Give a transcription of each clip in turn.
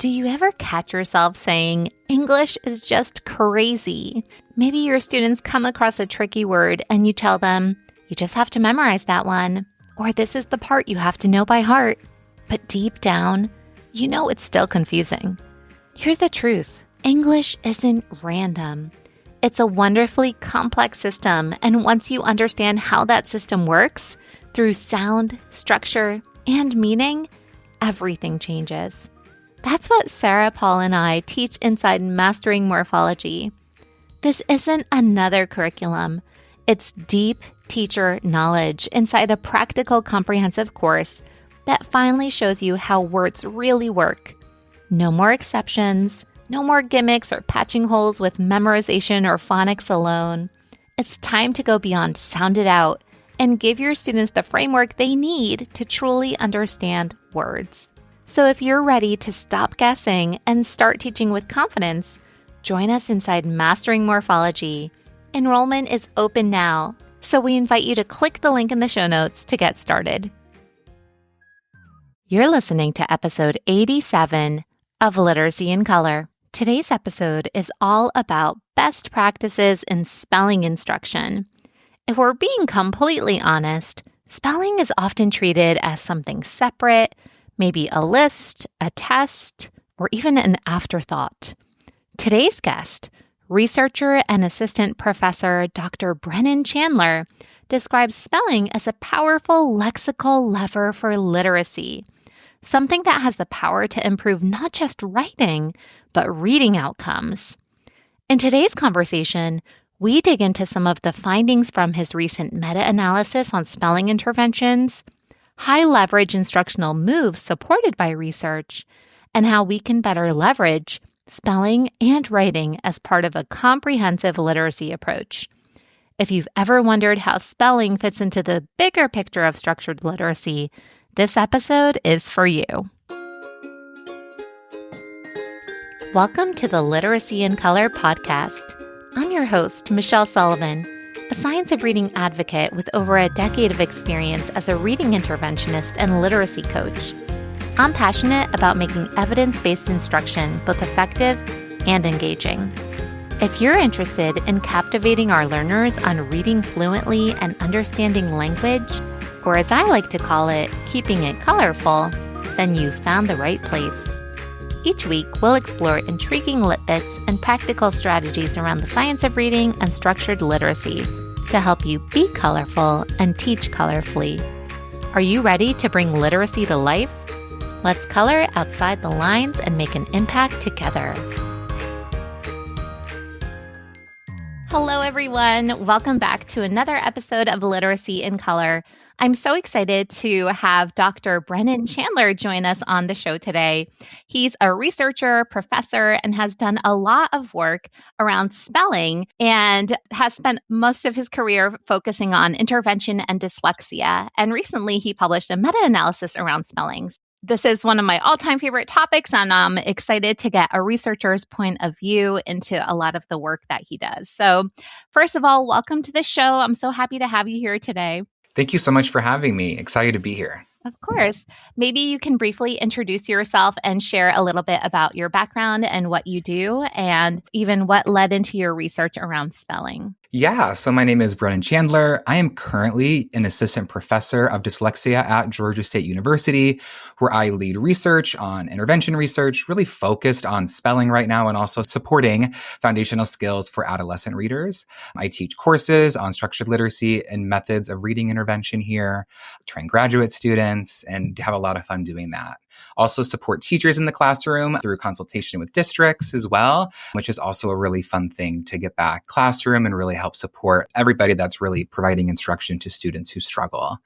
Do you ever catch yourself saying, English is just crazy? Maybe your students come across a tricky word and you tell them, you just have to memorize that one, or this is the part you have to know by heart. But deep down, you know it's still confusing. Here's the truth. English isn't random. It's a wonderfully complex system, and once you understand how that system works, through sound, structure, and meaning, everything changes. That's what Sarah, Paul, and I teach inside Mastering Morphology. This isn't another curriculum. It's deep teacher knowledge inside a practical, comprehensive course that finally shows you how words really work. No more exceptions, no more gimmicks or patching holes with memorization or phonics alone. It's time to go beyond sound it out and give your students the framework they need to truly understand words. So if you're ready to stop guessing and start teaching with confidence, join us inside Mastering Morphology. Enrollment is open now, so we invite you to click the link in the show notes to get started. You're listening to episode 87 of Literacy in Color. Today's episode is all about best practices in spelling instruction. If we're being completely honest, spelling is often treated as something separate, maybe a list, a test, or even an afterthought. Today's guest, researcher and assistant professor Dr. Brennan Chandler, describes spelling as a powerful lexical lever for literacy, something that has the power to improve not just writing, but reading outcomes. In today's conversation, we dig into some of the findings from his recent meta-analysis on spelling interventions, high-leverage instructional moves supported by research, and how we can better leverage spelling and writing as part of a comprehensive literacy approach. If you've ever wondered how spelling fits into the bigger picture of structured literacy, this episode is for you. Welcome to the Literacy in Color podcast. I'm your host, Michelle Sullivan, a science of reading advocate with over a decade of experience as a reading interventionist and literacy coach. I'm passionate about making evidence-based instruction both effective and engaging. If you're interested in captivating our learners on reading fluently and understanding language, or as I like to call it, keeping it colorful, then you've found the right place. Each week, we'll explore intriguing lit bits and practical strategies around the science of reading and structured literacy to help you be colorful and teach colorfully. Are you ready to bring literacy to life? Let's color outside the lines and make an impact together. Hello, everyone. Welcome back to another episode of Literacy in Color. I'm so excited to have Dr. Brennan Chandler join us on the show today. He's a researcher, professor, and has done a lot of work around spelling and has spent most of his career focusing on intervention and dyslexia. And recently, he published a meta-analysis around spellings. This is one of my all-time favorite topics, and I'm excited to get a researcher's point of view into a lot of the work that he does. So first of all, welcome to the show. I'm so happy to have you here today. Thank you so much for having me. Excited to be here. Of course. Maybe you can briefly introduce yourself and share a little bit about your background and what you do, and even what led into your research around spelling. Yeah, so my name is Brennan Chandler. I am currently an assistant professor of dyslexia at Georgia State University, where I lead research on intervention research, really focused on spelling right now and also supporting foundational skills for adolescent readers. I teach courses on structured literacy and methods of reading intervention here, train graduate students, and have a lot of fun doing that. Also support teachers in the classroom through consultation with districts as well, which is also a really fun thing to get back classroom and really help support everybody that's really providing instruction to students who struggle.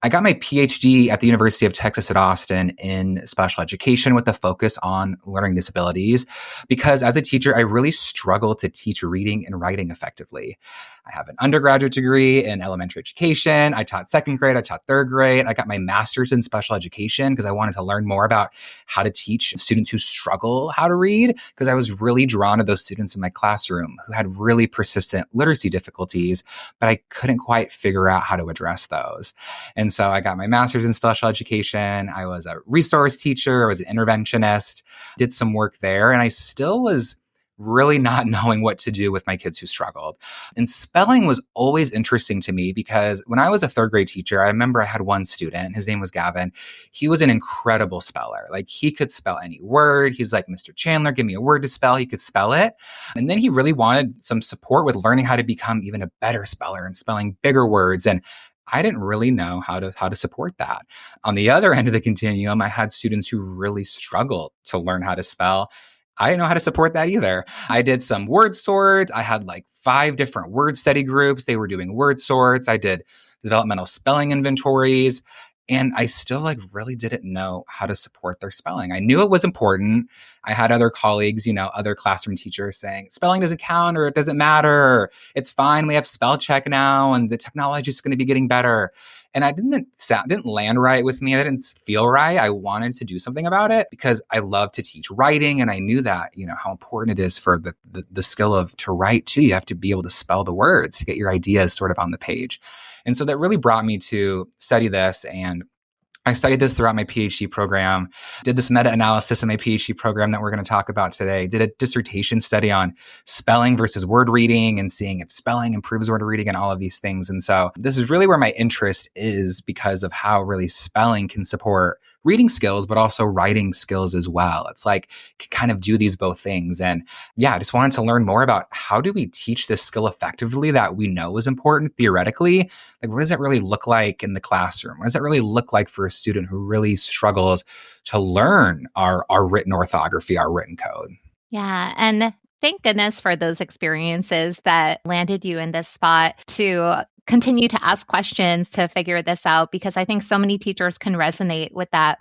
I got my PhD at the University of Texas at Austin in special education with a focus on learning disabilities because as a teacher, I really struggle to teach reading and writing effectively. I have an undergraduate degree in elementary education. I taught second grade. I taught third grade. I got my master's in special education because I wanted to learn more about how to teach students who struggle how to read because I was really drawn to those students in my classroom who had really persistent literacy difficulties, but I couldn't quite figure out how to address those. And And so I got my master's in special education. I was a resource teacher. I was an interventionist, did some work there. And I still was really not knowing what to do with my kids who struggled. And spelling was always interesting to me because when I was a third grade teacher, I remember I had one student, his name was Gavin. He was an incredible speller. Like he could spell any word. He's like, Mr. Chandler, give me a word to spell. He could spell it. And then he really wanted some support with learning how to become even a better speller and spelling bigger words. And I didn't really know how to support that. On the other end of the continuum, I had students who really struggled to learn how to spell. I didn't know how to support that either. I did some word sorts. I had like 5 different word study groups. They were doing word sorts. I did developmental spelling inventories. And I still like really didn't know how to support their spelling. I knew it was important. I had other colleagues, other classroom teachers saying spelling doesn't count or it doesn't matter. Or it's fine. We have spell check now and the technology is going to be getting better. And I didn't land right with me. I didn't feel right. I wanted to do something about it because I love to teach writing. And I knew that, how important it is for the skill to write too. You have to be able to spell the words to get your ideas sort of on the page. And so that really brought me to study this. And I studied this throughout my PhD program, did this meta-analysis in my PhD program that we're going to talk about today, did a dissertation study on spelling versus word reading and seeing if spelling improves word reading and all of these things. And so this is really where my interest is because of how really spelling can support reading skills, but also writing skills as well. It's like can kind of do these both things. And yeah, I just wanted to learn more about how do we teach this skill effectively that we know is important theoretically? Like, what does it really look like in the classroom? What does it really look like for a student who really struggles to learn our written orthography, our written code? Yeah. And thank goodness for those experiences that landed you in this spot to continue to ask questions to figure this out, because I think so many teachers can resonate with that,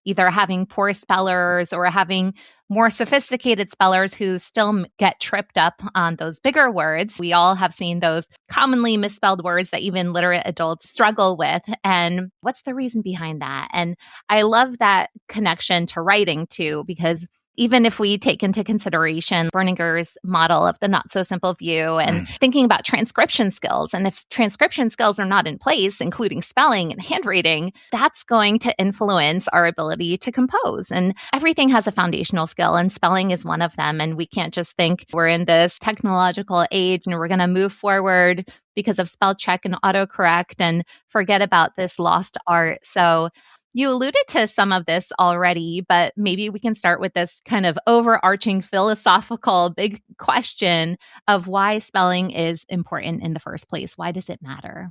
either having poor spellers or having more sophisticated spellers who still get tripped up on those bigger words. We all have seen those commonly misspelled words that even literate adults struggle with. And what's the reason behind that? And I love that connection to writing too, because even if we take into consideration Berninger's model of the not so simple view and thinking about transcription skills, and if transcription skills are not in place, including spelling and handwriting, that's going to influence our ability to compose. And everything has a foundational skill, and spelling is one of them. And we can't just think we're in this technological age and we're going to move forward because of spell check and autocorrect and forget about this lost art. So you alluded to some of this already, but maybe we can start with this kind of overarching philosophical big question of why spelling is important in the first place. Why does it matter?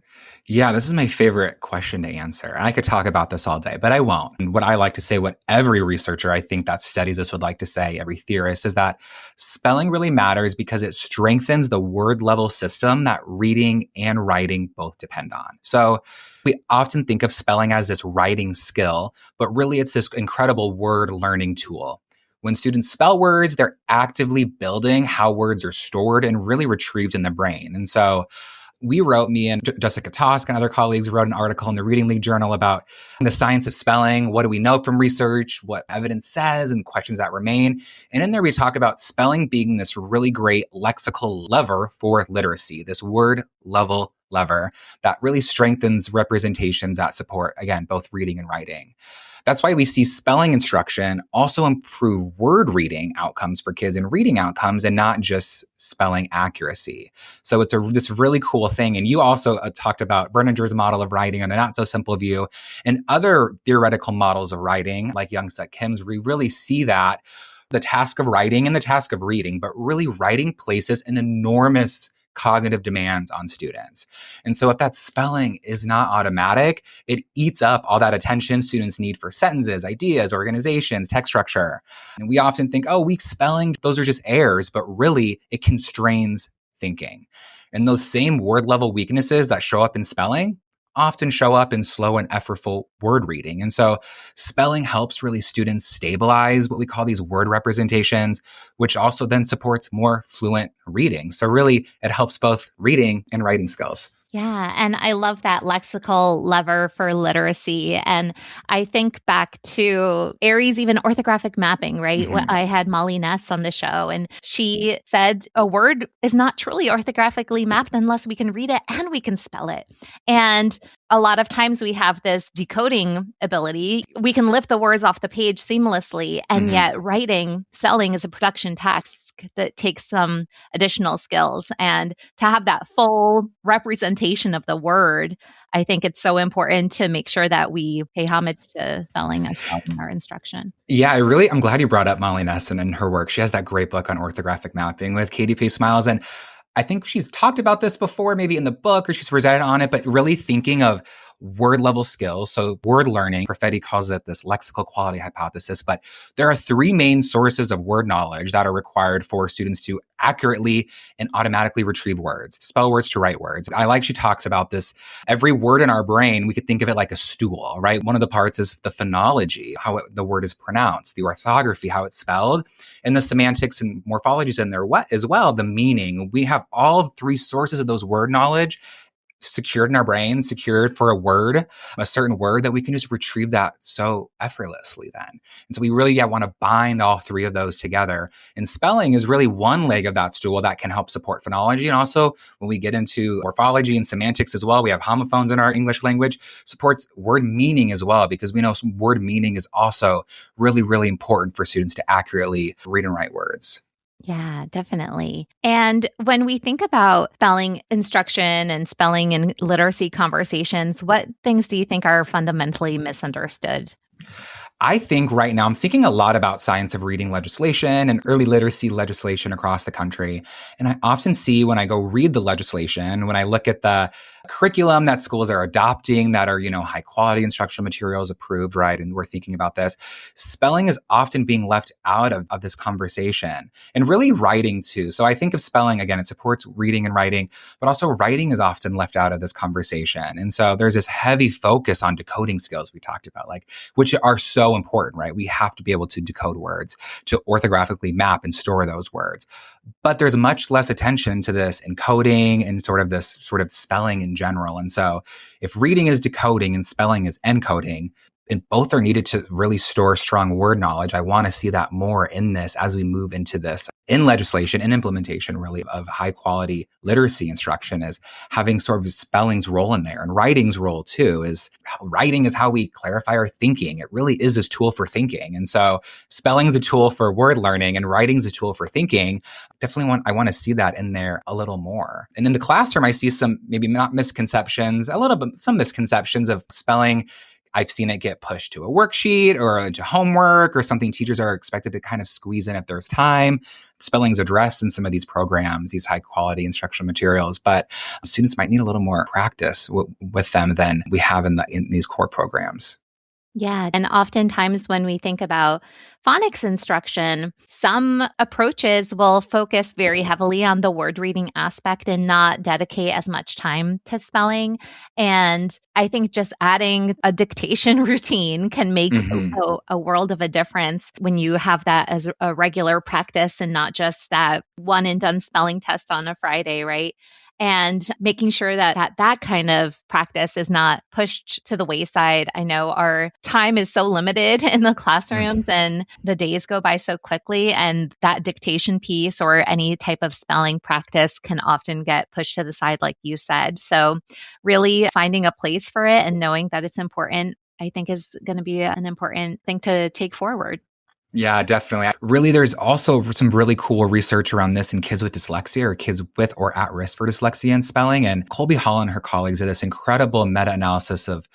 Yeah, this is my favorite question to answer. And I could talk about this all day, but I won't. And what I like to say, what every researcher I think that studies this would like to say, every theorist, is that spelling really matters because it strengthens the word level system that reading and writing both depend on. So we often think of spelling as this writing skill, but really it's this incredible word learning tool. When students spell words, they're actively building how words are stored and really retrieved in the brain. And so me and Jessica Tosk and other colleagues wrote an article in the Reading League Journal about the science of spelling. What do we know from research? What evidence says and questions that remain? And in there, we talk about spelling being this really great lexical lever for literacy, this word level lever that really strengthens representations that support, again, both reading and writing. That's why we see spelling instruction also improve word reading outcomes for kids and reading outcomes and not just spelling accuracy. So it's this really cool thing. And you also talked about Berninger's model of writing and the not so simple view and other theoretical models of writing like Young-Suk Kim's. We really see that the task of writing and the task of reading, but really writing places an enormous cognitive demands on students. And so if that spelling is not automatic, it eats up all that attention students need for sentences, ideas, organizations, text structure. And we often think, weak spelling, those are just errors, but really it constrains thinking. And those same word level weaknesses that show up in spelling often show up in slow and effortful word reading. And so spelling helps really students stabilize what we call these word representations, which also then supports more fluent reading. So really, it helps both reading and writing skills. Yeah. And I love that lexical lever for literacy. And I think back to Aries, even orthographic mapping, right? I had Molly Ness on the show, and she said a word is not truly orthographically mapped unless we can read it and we can spell it. And a lot of times we have this decoding ability. We can lift the words off the page seamlessly, and yet writing, spelling is a production task that takes some additional skills. And to have that full representation of the word, I think it's so important to make sure that we pay homage to spelling as well in our instruction. Yeah, I'm glad you brought up Molly Nesson and her work. She has that great book on orthographic mapping with Katie P. Smiles. And I think she's talked about this before, maybe in the book, or she's presented on it, but really thinking of word level skills. So word learning, Perfetti calls it this lexical quality hypothesis, but there are three main sources of word knowledge that are required for students to accurately and automatically retrieve words, to spell words, to write words. She talks about this. Every word in our brain, we could think of it like a stool, right? One of the parts is the phonology, how the word is pronounced, the orthography, how it's spelled, and the semantics and morphologies in there as well, the meaning. We have all three sources of those word knowledge secured in our brain, secured for a certain word that we can just retrieve that so effortlessly then. And so we really want to bind all three of those together. And spelling is really one leg of that stool that can help support phonology. And also when we get into morphology and semantics as well, we have homophones in our English language, supports word meaning as well, because we know some word meaning is also really, really important for students to accurately read and write words. Yeah, definitely. And when we think about spelling instruction and spelling and literacy conversations, what things do you think are fundamentally misunderstood? I think right now I'm thinking a lot about science of reading legislation and early literacy legislation across the country. And I often see when I go read the legislation, when I look at the curriculum that schools are adopting that are, high quality instructional materials approved, right? And we're thinking about this. Spelling is often being left out of this conversation, and really writing too. So I think of spelling, again, it supports reading and writing, but also writing is often left out of this conversation. And so there's this heavy focus on decoding skills we talked about, which are so important, right? We have to be able to decode words, to orthographically map and store those words. But there's much less attention to this encoding and sort of spelling in general. And so if reading is decoding and spelling is encoding, and both are needed to really store strong word knowledge, I want to see that more in this as we move into this in legislation and implementation really of high quality literacy instruction, is having sort of spelling's role in there, and writing's role too. Is writing is how we clarify our thinking. It really is this tool for thinking. And so spelling is a tool for word learning and writing is a tool for thinking. I want to see that in there a little more. And in the classroom, I see some, maybe not misconceptions, a little bit, some misconceptions of spelling. I've seen it get pushed to a worksheet or into homework or something teachers are expected to kind of squeeze in if there's time. Spelling's addressed in some of these programs, these high quality instructional materials, but students might need a little more practice with them than we have in these core programs. Yeah. And oftentimes when we think about phonics instruction, some approaches will focus very heavily on the word reading aspect and not dedicate as much time to spelling. And I think just adding a dictation routine can make a world of a difference when you have that as a regular practice and not just that one and done spelling test on a Friday, right? And making sure that kind of practice is not pushed to the wayside. I know our time is so limited in the classrooms and the days go by so quickly, and that dictation piece or any type of spelling practice can often get pushed to the side, like you said. So really finding a place for it and knowing that it's important, I think is going to be an important thing to take forward. Yeah, definitely. Really, there's also some really cool research around this in kids with dyslexia or kids with or at risk for dyslexia and spelling. And Colby Hall and her colleagues did this incredible meta-analysis of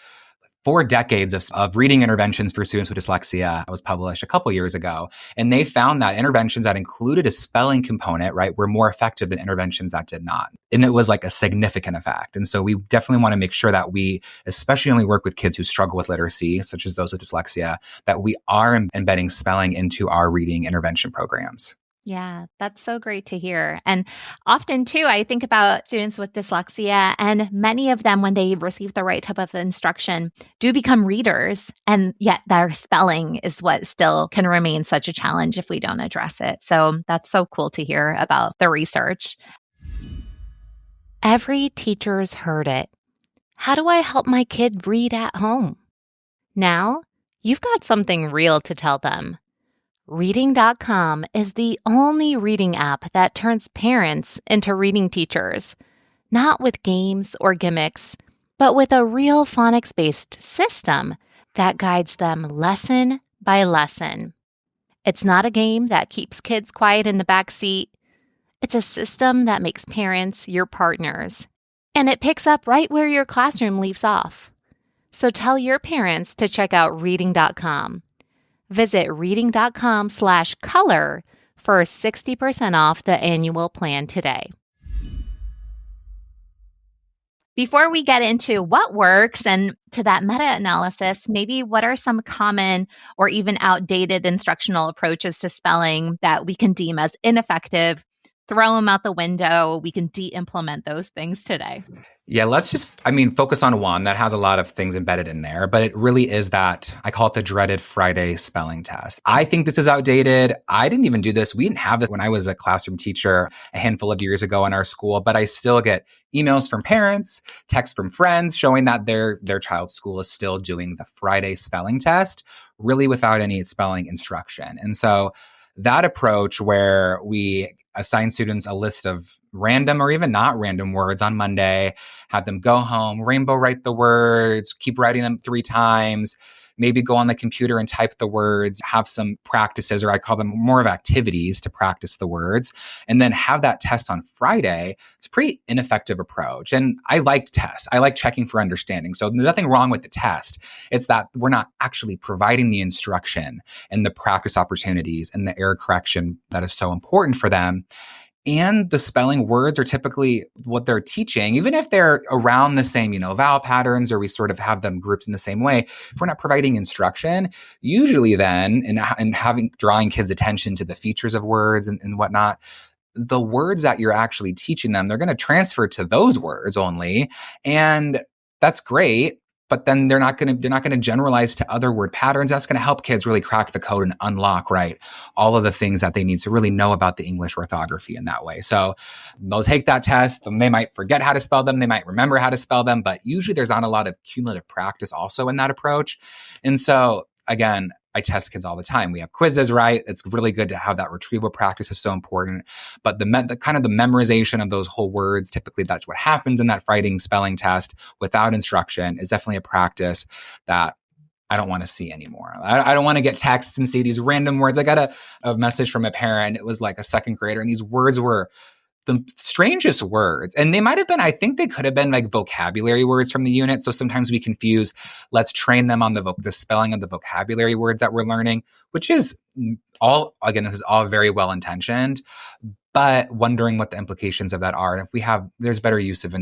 4 decades of reading interventions for students with dyslexia. It was published a couple years ago. And they found that interventions that included a spelling component, right, were more effective than interventions that did not. And it was like a significant effect. And so we definitely want to make sure that we, especially when we work with kids who struggle with literacy, such as those with dyslexia, that we are embedding spelling into our reading intervention programs. Yeah, that's so great to hear. And often too, I think about students with dyslexia, and many of them, when they receive the right type of instruction, do become readers. And yet their spelling is what still can remain such a challenge if we don't address it. So that's so cool to hear about the research. Every teacher's heard it. How do I help my kid read at home? Now, you've got something real to tell them. Reading.com is the only reading app that turns parents into reading teachers, not with games or gimmicks, but with a real phonics-based system that guides them lesson by lesson. It's not a game that keeps kids quiet in the back seat. It's a system that makes parents your partners, and it picks up right where your classroom leaves off. So tell your parents to check out reading.com. Visit reading.com/color for 60% off the annual plan today. Before we get into what works and to that meta-analysis, maybe what are some common or even outdated instructional approaches to spelling that we can deem as ineffective? Throw them out the window. We can de-implement those things today. Yeah, let's focus on one that has a lot of things embedded in there, but it really is that, I call it the dreaded Friday spelling test. I think this is outdated. I didn't even do this. We didn't have this when I was a classroom teacher a handful of years ago in our school, but I still get emails from parents, texts from friends showing that their child's school is still doing the Friday spelling test, really without any spelling instruction. And so that approach where we assign students a list of random or even not random words on Monday, have them go home, rainbow write the words, keep writing them 3 times, maybe go on the computer and type the words, have some practices, or I call them more of activities to practice the words, and then have that test on Friday. It's a pretty ineffective approach. And I like tests. I like checking for understanding. So there's nothing wrong with the test. It's that we're not actually providing the instruction and the practice opportunities and the error correction that is so important for them. And the spelling words are typically what they're teaching, even if they're around the same, vowel patterns, or we sort of have them grouped in the same way. If we're not providing instruction, usually then, and drawing kids' attention to the features of words and whatnot, the words that you're actually teaching them, they're going to transfer to those words only. And that's great. But then they're not going to generalize to other word patterns. That's going to help kids really crack the code and unlock, right, all of the things that they need to really know about the English orthography in that way. So they'll take that test. They might forget how to spell them. They might remember how to spell them. But usually there's not a lot of cumulative practice also in that approach. And so, again, I test kids all the time. We have quizzes, right? It's really good to have that retrieval practice is so important. But the kind of the memorization of those whole words, typically that's what happens in that Friday spelling test without instruction, is definitely a practice that I don't want to see anymore. I don't want to get texts and see these random words. I got a message from a parent. It was like a second grader, and these words were the strangest words. And they might have been, I think they could have been like vocabulary words from the unit. So sometimes we confuse, let's train them on the spelling of the vocabulary words that we're learning, which is this is all very well intentioned, but wondering what the implications of that are. And if there's better use of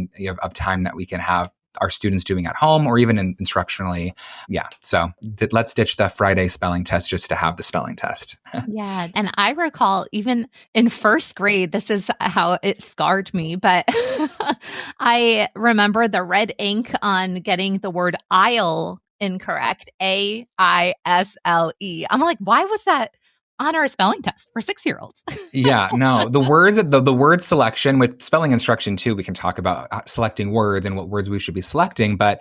time that we can have our students doing at home or even instructionally. Yeah. So let's ditch the Friday spelling test just to have the spelling test. Yeah. And I recall even in first grade, this is how it scarred me, but I remember the red ink on getting the word aisle incorrect, AISLE. I'm like, why was that on our spelling test for 6-year-olds? Yeah, no, the word selection with spelling instruction too, we can talk about selecting words and what words we should be selecting, but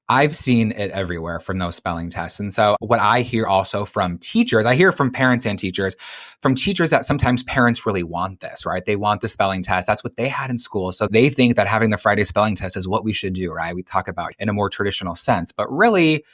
I've seen it everywhere from those spelling tests. And so what I hear also from teachers, I hear from parents and teachers, that sometimes parents really want this, right? They want the spelling test. That's what they had in school. So they think that having the Friday spelling test is what we should do, right? We talk about in a more traditional sense, but really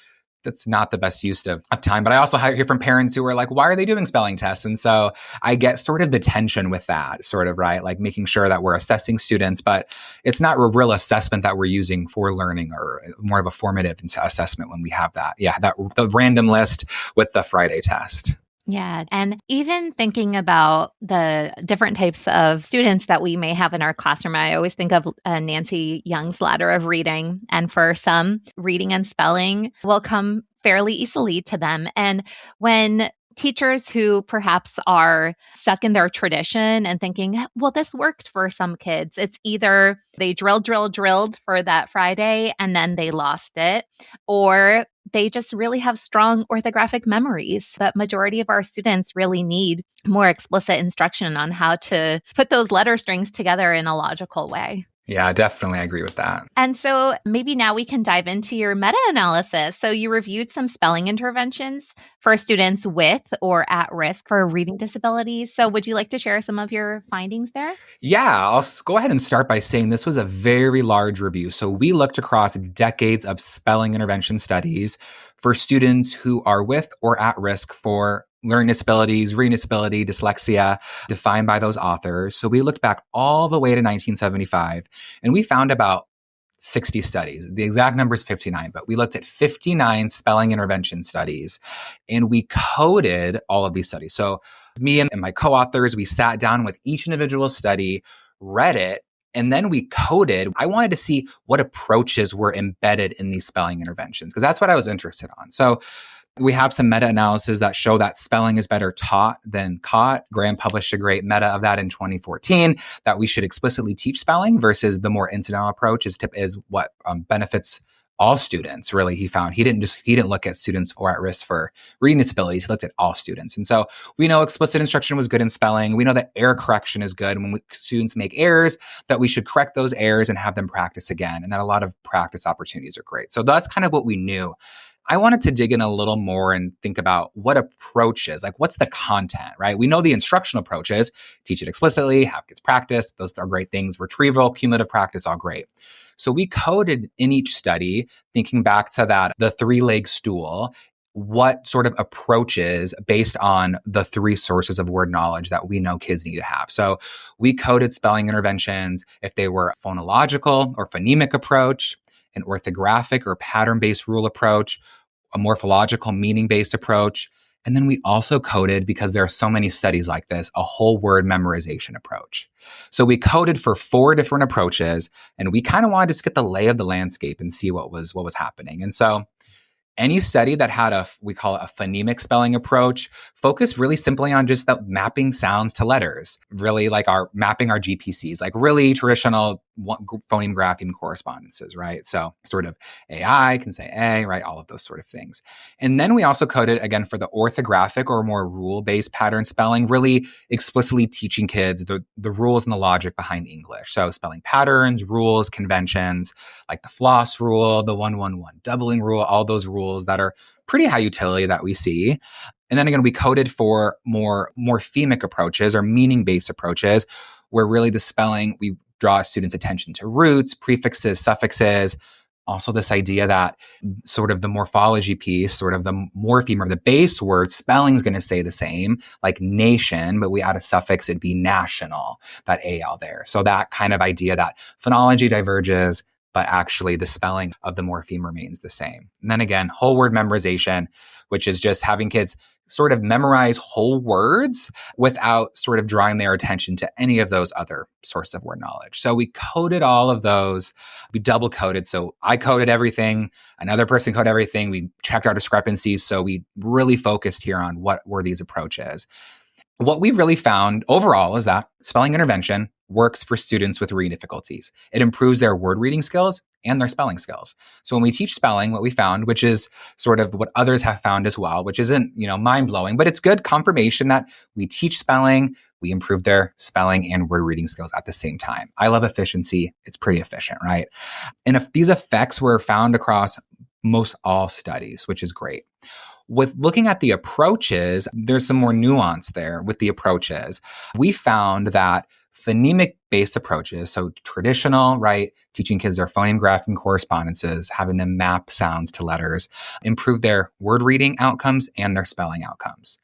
that's not the best use of time. But I also hear from parents who are like, why are they doing spelling tests? And so I get sort of the tension with that, sort of, right? Like making sure that we're assessing students, but it's not a real assessment that we're using for learning, or more of a formative assessment when we have that. Yeah, the random list with the Friday test. Yeah. And even thinking about the different types of students that we may have in our classroom, I always think of Nancy Young's ladder of reading. And for some, reading and spelling will come fairly easily to them. And when teachers who perhaps are stuck in their tradition and thinking, well, this worked for some kids. It's either they drilled for that Friday and then they lost it, or they just really have strong orthographic memories. But majority of our students really need more explicit instruction on how to put those letter strings together in a logical way. Yeah, definitely. I agree with that. And so maybe now we can dive into your meta-analysis. So you reviewed some spelling interventions for students with or at risk for reading disabilities. So would you like to share some of your findings there? Yeah, go ahead and start by saying this was a very large review. So we looked across decades of spelling intervention studies for students who are with or at risk for learning disabilities, reading disability, dyslexia, defined by those authors. So we looked back all the way to 1975, and we found about 60 studies. The exact number is 59, but we looked at 59 spelling intervention studies, and we coded all of these studies. So me and my co-authors, we sat down with each individual study, read it, and then we coded. I wanted to see what approaches were embedded in these spelling interventions, because that's what I was interested on. So we have some meta-analysis that show that spelling is better taught than caught. Graham published a great meta of that in 2014, that we should explicitly teach spelling versus the more incidental approach is what benefits all students. Really, he found he didn't look at students who are at risk for reading disabilities. He looked at all students. And so we know explicit instruction was good in spelling. We know that error correction is good. When students make errors, that we should correct those errors and have them practice again. And that a lot of practice opportunities are great. So that's kind of what we knew. I wanted to dig in a little more and think about what approaches, like what's the content, right? We know the instructional approaches: teach it explicitly, have kids practice. Those are great things. Retrieval, cumulative practice, all great. So we coded in each study, thinking back to the three-leg stool, what sort of approaches based on the three sources of word knowledge that we know kids need to have. So we coded spelling interventions if they were a phonological or phonemic approach, an orthographic or pattern-based rule approach, a morphological meaning-based approach. And then we also coded, because there are so many studies like this, a whole word memorization approach. So we coded for 4 different approaches, and we kind of wanted to just get the lay of the landscape and see what was happening. And so any study that had we call it a phonemic spelling approach, focused really simply on just the mapping sounds to letters, really like mapping our GPCs, like really traditional phoneme grapheme correspondences, right? So sort of AI can say A, right? All of those sort of things. And then we also coded, again, for the orthographic or more rule-based pattern spelling, really explicitly teaching kids the rules and the logic behind English. So spelling patterns, rules, conventions, like the floss rule, the 1-1-1 doubling rule, all those rules that are pretty high utility that we see. And then again, we coded for more morphemic approaches or meaning-based approaches, where really the spelling, we draw students' attention to roots, prefixes, suffixes. Also this idea that sort of the morphology piece, sort of the morpheme or the base word, spelling is going to say the same, like nation, but we add a suffix, it'd be national, that AL there. So that kind of idea that phonology diverges, but actually the spelling of the morpheme remains the same. And then again, whole word memorization, which is just having kids sort of memorize whole words without sort of drawing their attention to any of those other sources of word knowledge. So we coded all of those. We double coded. So I coded everything. Another person coded everything. We checked our discrepancies. So we really focused here on what were these approaches. What we really found overall is that spelling intervention works for students with reading difficulties. It improves their word reading skills and their spelling skills. So when we teach spelling, what we found, which is sort of what others have found as well, which isn't, mind-blowing, but it's good confirmation that we teach spelling, we improve their spelling and word reading skills at the same time. I love efficiency. It's pretty efficient, right? And if these effects were found across most all studies, which is great. With looking at the approaches, there's some more nuance there with the approaches. We found that phonemic-based approaches, so traditional, right, teaching kids their phoneme grapheme correspondences, having them map sounds to letters, improve their word reading outcomes and their spelling outcomes.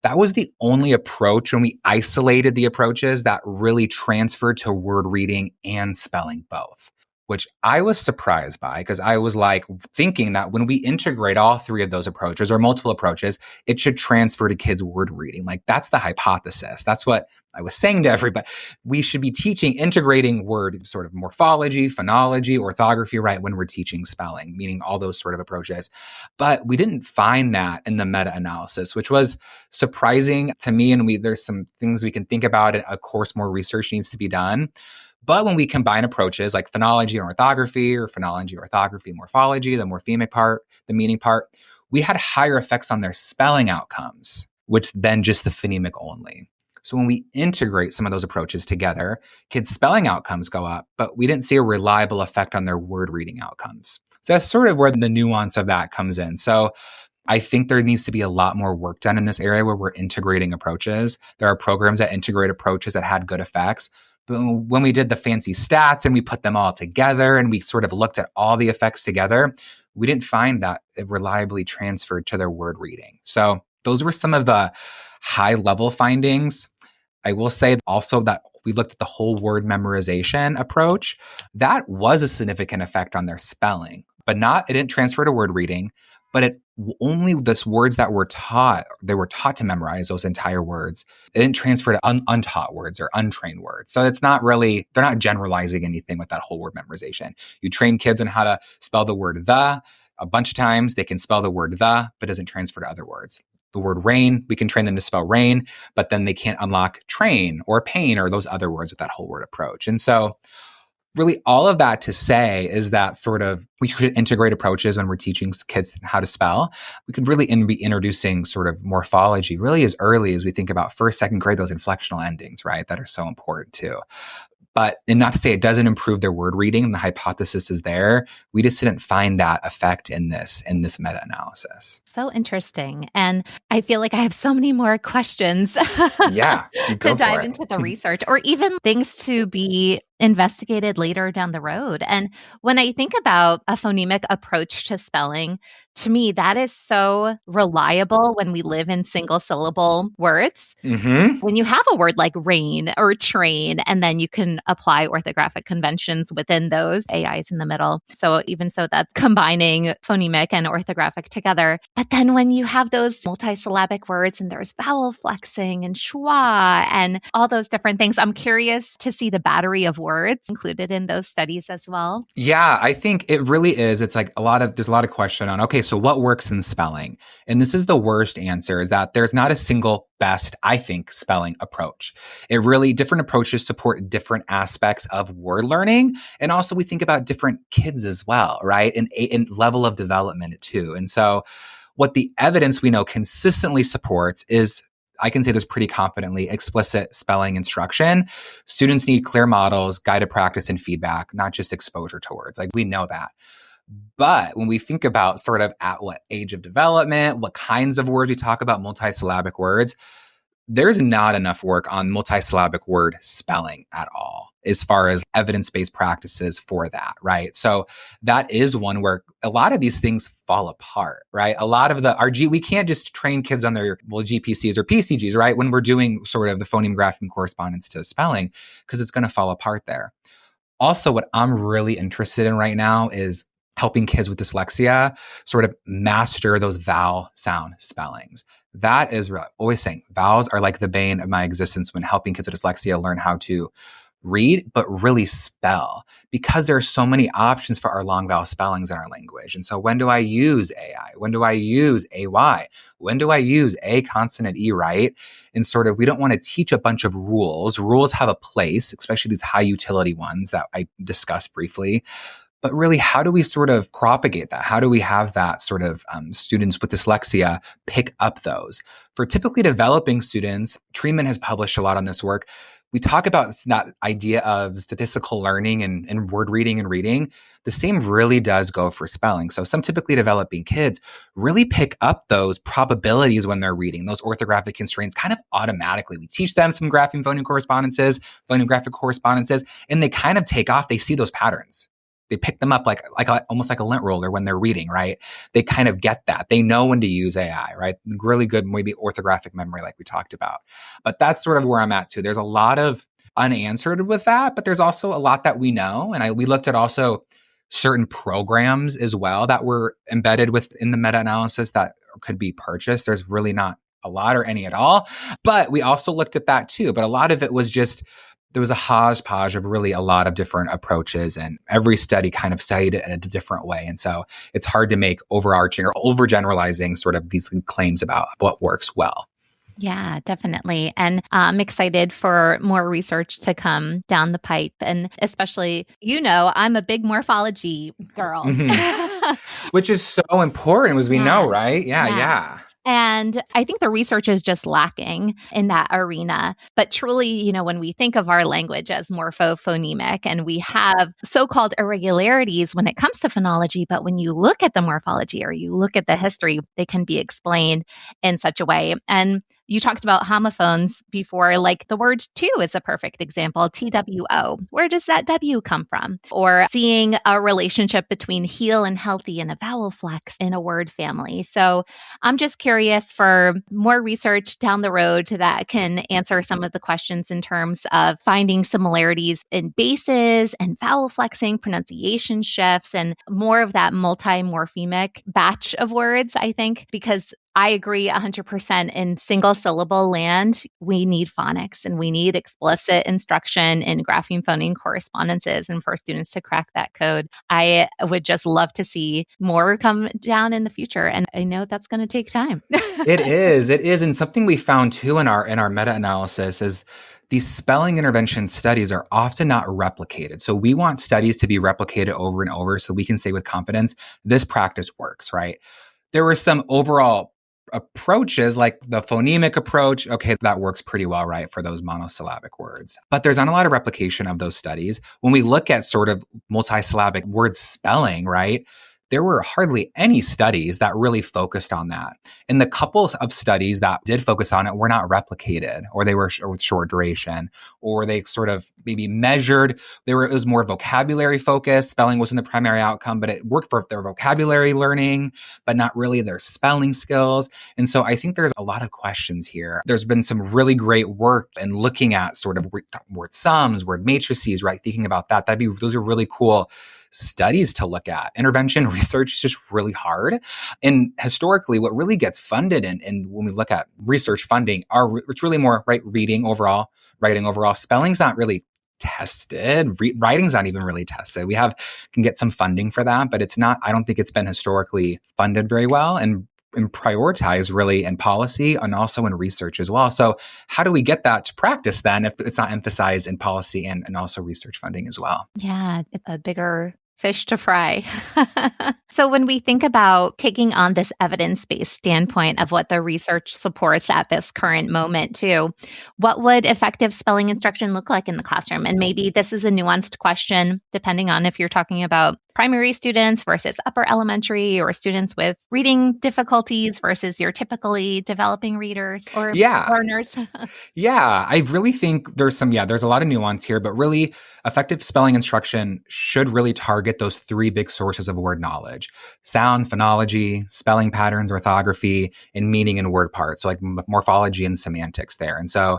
That was the only approach when we isolated the approaches that really transferred to word reading and spelling both, which I was surprised by, because I was like thinking that when we integrate all 3 of those approaches or multiple approaches, it should transfer to kids' word reading. Like that's the hypothesis. That's what I was saying to everybody. We should be integrating word sort of morphology, phonology, orthography, right, when we're teaching spelling, meaning all those sort of approaches. But we didn't find that in the meta-analysis, which was surprising to me. And there's some things we can think about. Of course, more research needs to be done. But when we combine approaches like phonology and orthography, or phonology, orthography, morphology, the morphemic part, the meaning part, we had higher effects on their spelling outcomes, which than just the phonemic only. So when we integrate some of those approaches together, kids' spelling outcomes go up, but we didn't see a reliable effect on their word reading outcomes. So that's sort of where the nuance of that comes in. So I think there needs to be a lot more work done in this area where we're integrating approaches. There are programs that integrate approaches that had good effects. But when we did the fancy stats and we put them all together and we sort of looked at all the effects together, we didn't find that it reliably transferred to their word reading. So those were some of the high level findings. I will say also that we looked at the whole word memorization approach. That was a significant effect on their spelling, but it didn't transfer to word reading, but it only those words that they were taught to memorize those entire words. It didn't transfer to untaught words or untrained words. So it's not really, they're not generalizing anything with that whole word memorization. You train kids on how to spell the word the a bunch of times. They can spell the word the, but it doesn't transfer to other words. The word rain, we can train them to spell rain, but then they can't unlock train or pain or those other words with that whole word approach. And so really all of that to say is that sort of we should integrate approaches when we're teaching kids how to spell. We could really be introducing sort of morphology really as early as we think about first, second grade, those inflectional endings, right? That are so important too. And not to say it doesn't improve their word reading. The hypothesis is there. We just didn't find that effect in this meta-analysis. So interesting. And I feel like I have so many more questions Yeah, to dive into the research or even things to be investigated later down the road. And when I think about a phonemic approach to spelling, to me, that is so reliable when we live in single syllable words. Mm-hmm. When you have a word like rain or train, and then you can apply orthographic conventions within those AIs in the middle. So even so, that's combining phonemic and orthographic together. But then when you have those multisyllabic words and there's vowel flexing and schwa and all those different things, I'm curious to see the battery of words included in those studies as well. Yeah, I think it really is. It's like there's a lot of question on, okay, so what works in spelling? And this is the worst answer, is that there's not a single best, I think, spelling approach. Different approaches support different aspects of word learning. And also we think about different kids as well, right? And level of development too. And so what the evidence we know consistently supports is, I can say this pretty confidently, explicit spelling instruction. Students need clear models, guided practice, and feedback, not just exposure to words. Like, we know that. But when we think about sort of at what age of development, what kinds of words we talk about, multisyllabic words, there's not enough work on multisyllabic word spelling at all, as far as evidence-based practices for that, right? So that is one where a lot of these things fall apart, right? A lot of we can't just train kids on their GPCs or PCGs, right? When we're doing sort of the phoneme grapheme correspondence to spelling, because it's going to fall apart there. Also, what I'm really interested in right now is helping kids with dyslexia sort of master those vowel sound spellings. That is always saying vowels are like the bane of my existence when helping kids with dyslexia learn how to read, but really spell, because there are so many options for our long vowel spellings in our language. And so when do I use AI? When do I use AY? When do I use A consonant E, right? And sort of, we don't want to teach a bunch of rules. Rules have a place, especially these high utility ones that I discussed briefly. But really, how do we sort of propagate that? How do we have that sort of students with dyslexia pick up those? For typically developing students, Treatment has published a lot on this work. We talk about that idea of statistical learning and word reading and reading. The same really does go for spelling. So some typically developing kids really pick up those probabilities when they're reading, those orthographic constraints kind of automatically. We teach them some grapheme phoneme graphic correspondences, and they kind of take off. They see those patterns. They pick them up like almost like a lint roller when they're reading, right? They kind of get that. They know when to use AI, right? Really good, maybe orthographic memory like we talked about. But that's sort of where I'm at too. There's a lot of unanswered with that, but there's also a lot that we know. And we looked at also certain programs as well that were embedded within the meta-analysis that could be purchased. There's really not a lot or any at all. But we also looked at that too. But a lot of it was just, there was a hodgepodge of really a lot of different approaches, and every study kind of cited it in a different way. And so it's hard to make overarching or overgeneralizing sort of these claims about what works well. Yeah, definitely. And I'm excited for more research to come down the pipe. And especially, I'm a big morphology girl. Mm-hmm. Which is so important, as we know, right? Yeah. And I think the research is just lacking in that arena. But truly, when we think of our language as morphophonemic and we have so-called irregularities when it comes to phonology, but when you look at the morphology or you look at the history, they can be explained in such a way. And you talked about homophones before, like the word two is a perfect example, TWO. Where does that W come from? Or seeing a relationship between heal and healthy and a vowel flex in a word family. So I'm just curious for more research down the road that can answer some of the questions in terms of finding similarities in bases and vowel flexing, pronunciation shifts, and more of that multi-morphemic batch of words, I think, because I agree 100% in single syllable land, we need phonics and we need explicit instruction in grapheme phoneme correspondences and for students to crack that code. I would just love to see more come down in the future. And I know that's going to take time. It is. And something we found too in our meta-analysis is these spelling intervention studies are often not replicated. So we want studies to be replicated over and over so we can say with confidence, this practice works, right? There were some overall approaches like the phonemic approach. Okay, that works pretty well, right, for those monosyllabic words. But there's not a lot of replication of those studies. When we look at sort of multisyllabic word spelling, right, there were hardly any studies that really focused on that. And the couple of studies that did focus on it were not replicated, or they were short duration, or they sort of maybe measured. It was more vocabulary focused. Spelling wasn't the primary outcome, but it worked for their vocabulary learning, but not really their spelling skills. And so I think there's a lot of questions here. There's been some really great work in looking at sort of word sums, word matrices, right? Thinking about that. Those are really cool studies to look at. Intervention research is just really hard. And historically, what really gets funded and when we look at research funding, it's really more reading overall, writing overall. Spelling's not really tested. Writing's not even really tested. We can get some funding for that, but it's not, I don't think it's been historically funded very well and prioritized really in policy and also in research as well. So how do we get that to practice then if it's not emphasized in policy and also research funding as well? Yeah, it's a bigger fish to fry. So when we think about taking on this evidence-based standpoint of what the research supports at this current moment too, what would effective spelling instruction look like in the classroom? And maybe this is a nuanced question, depending on if you're talking about primary students versus upper elementary or students with reading difficulties versus your typically developing readers or learners. Yeah, I really think there's a lot of nuance here, but really effective spelling instruction should really target those three big sources of word knowledge: sound, phonology, spelling patterns, orthography, and meaning and word parts. So like morphology and semantics there. And so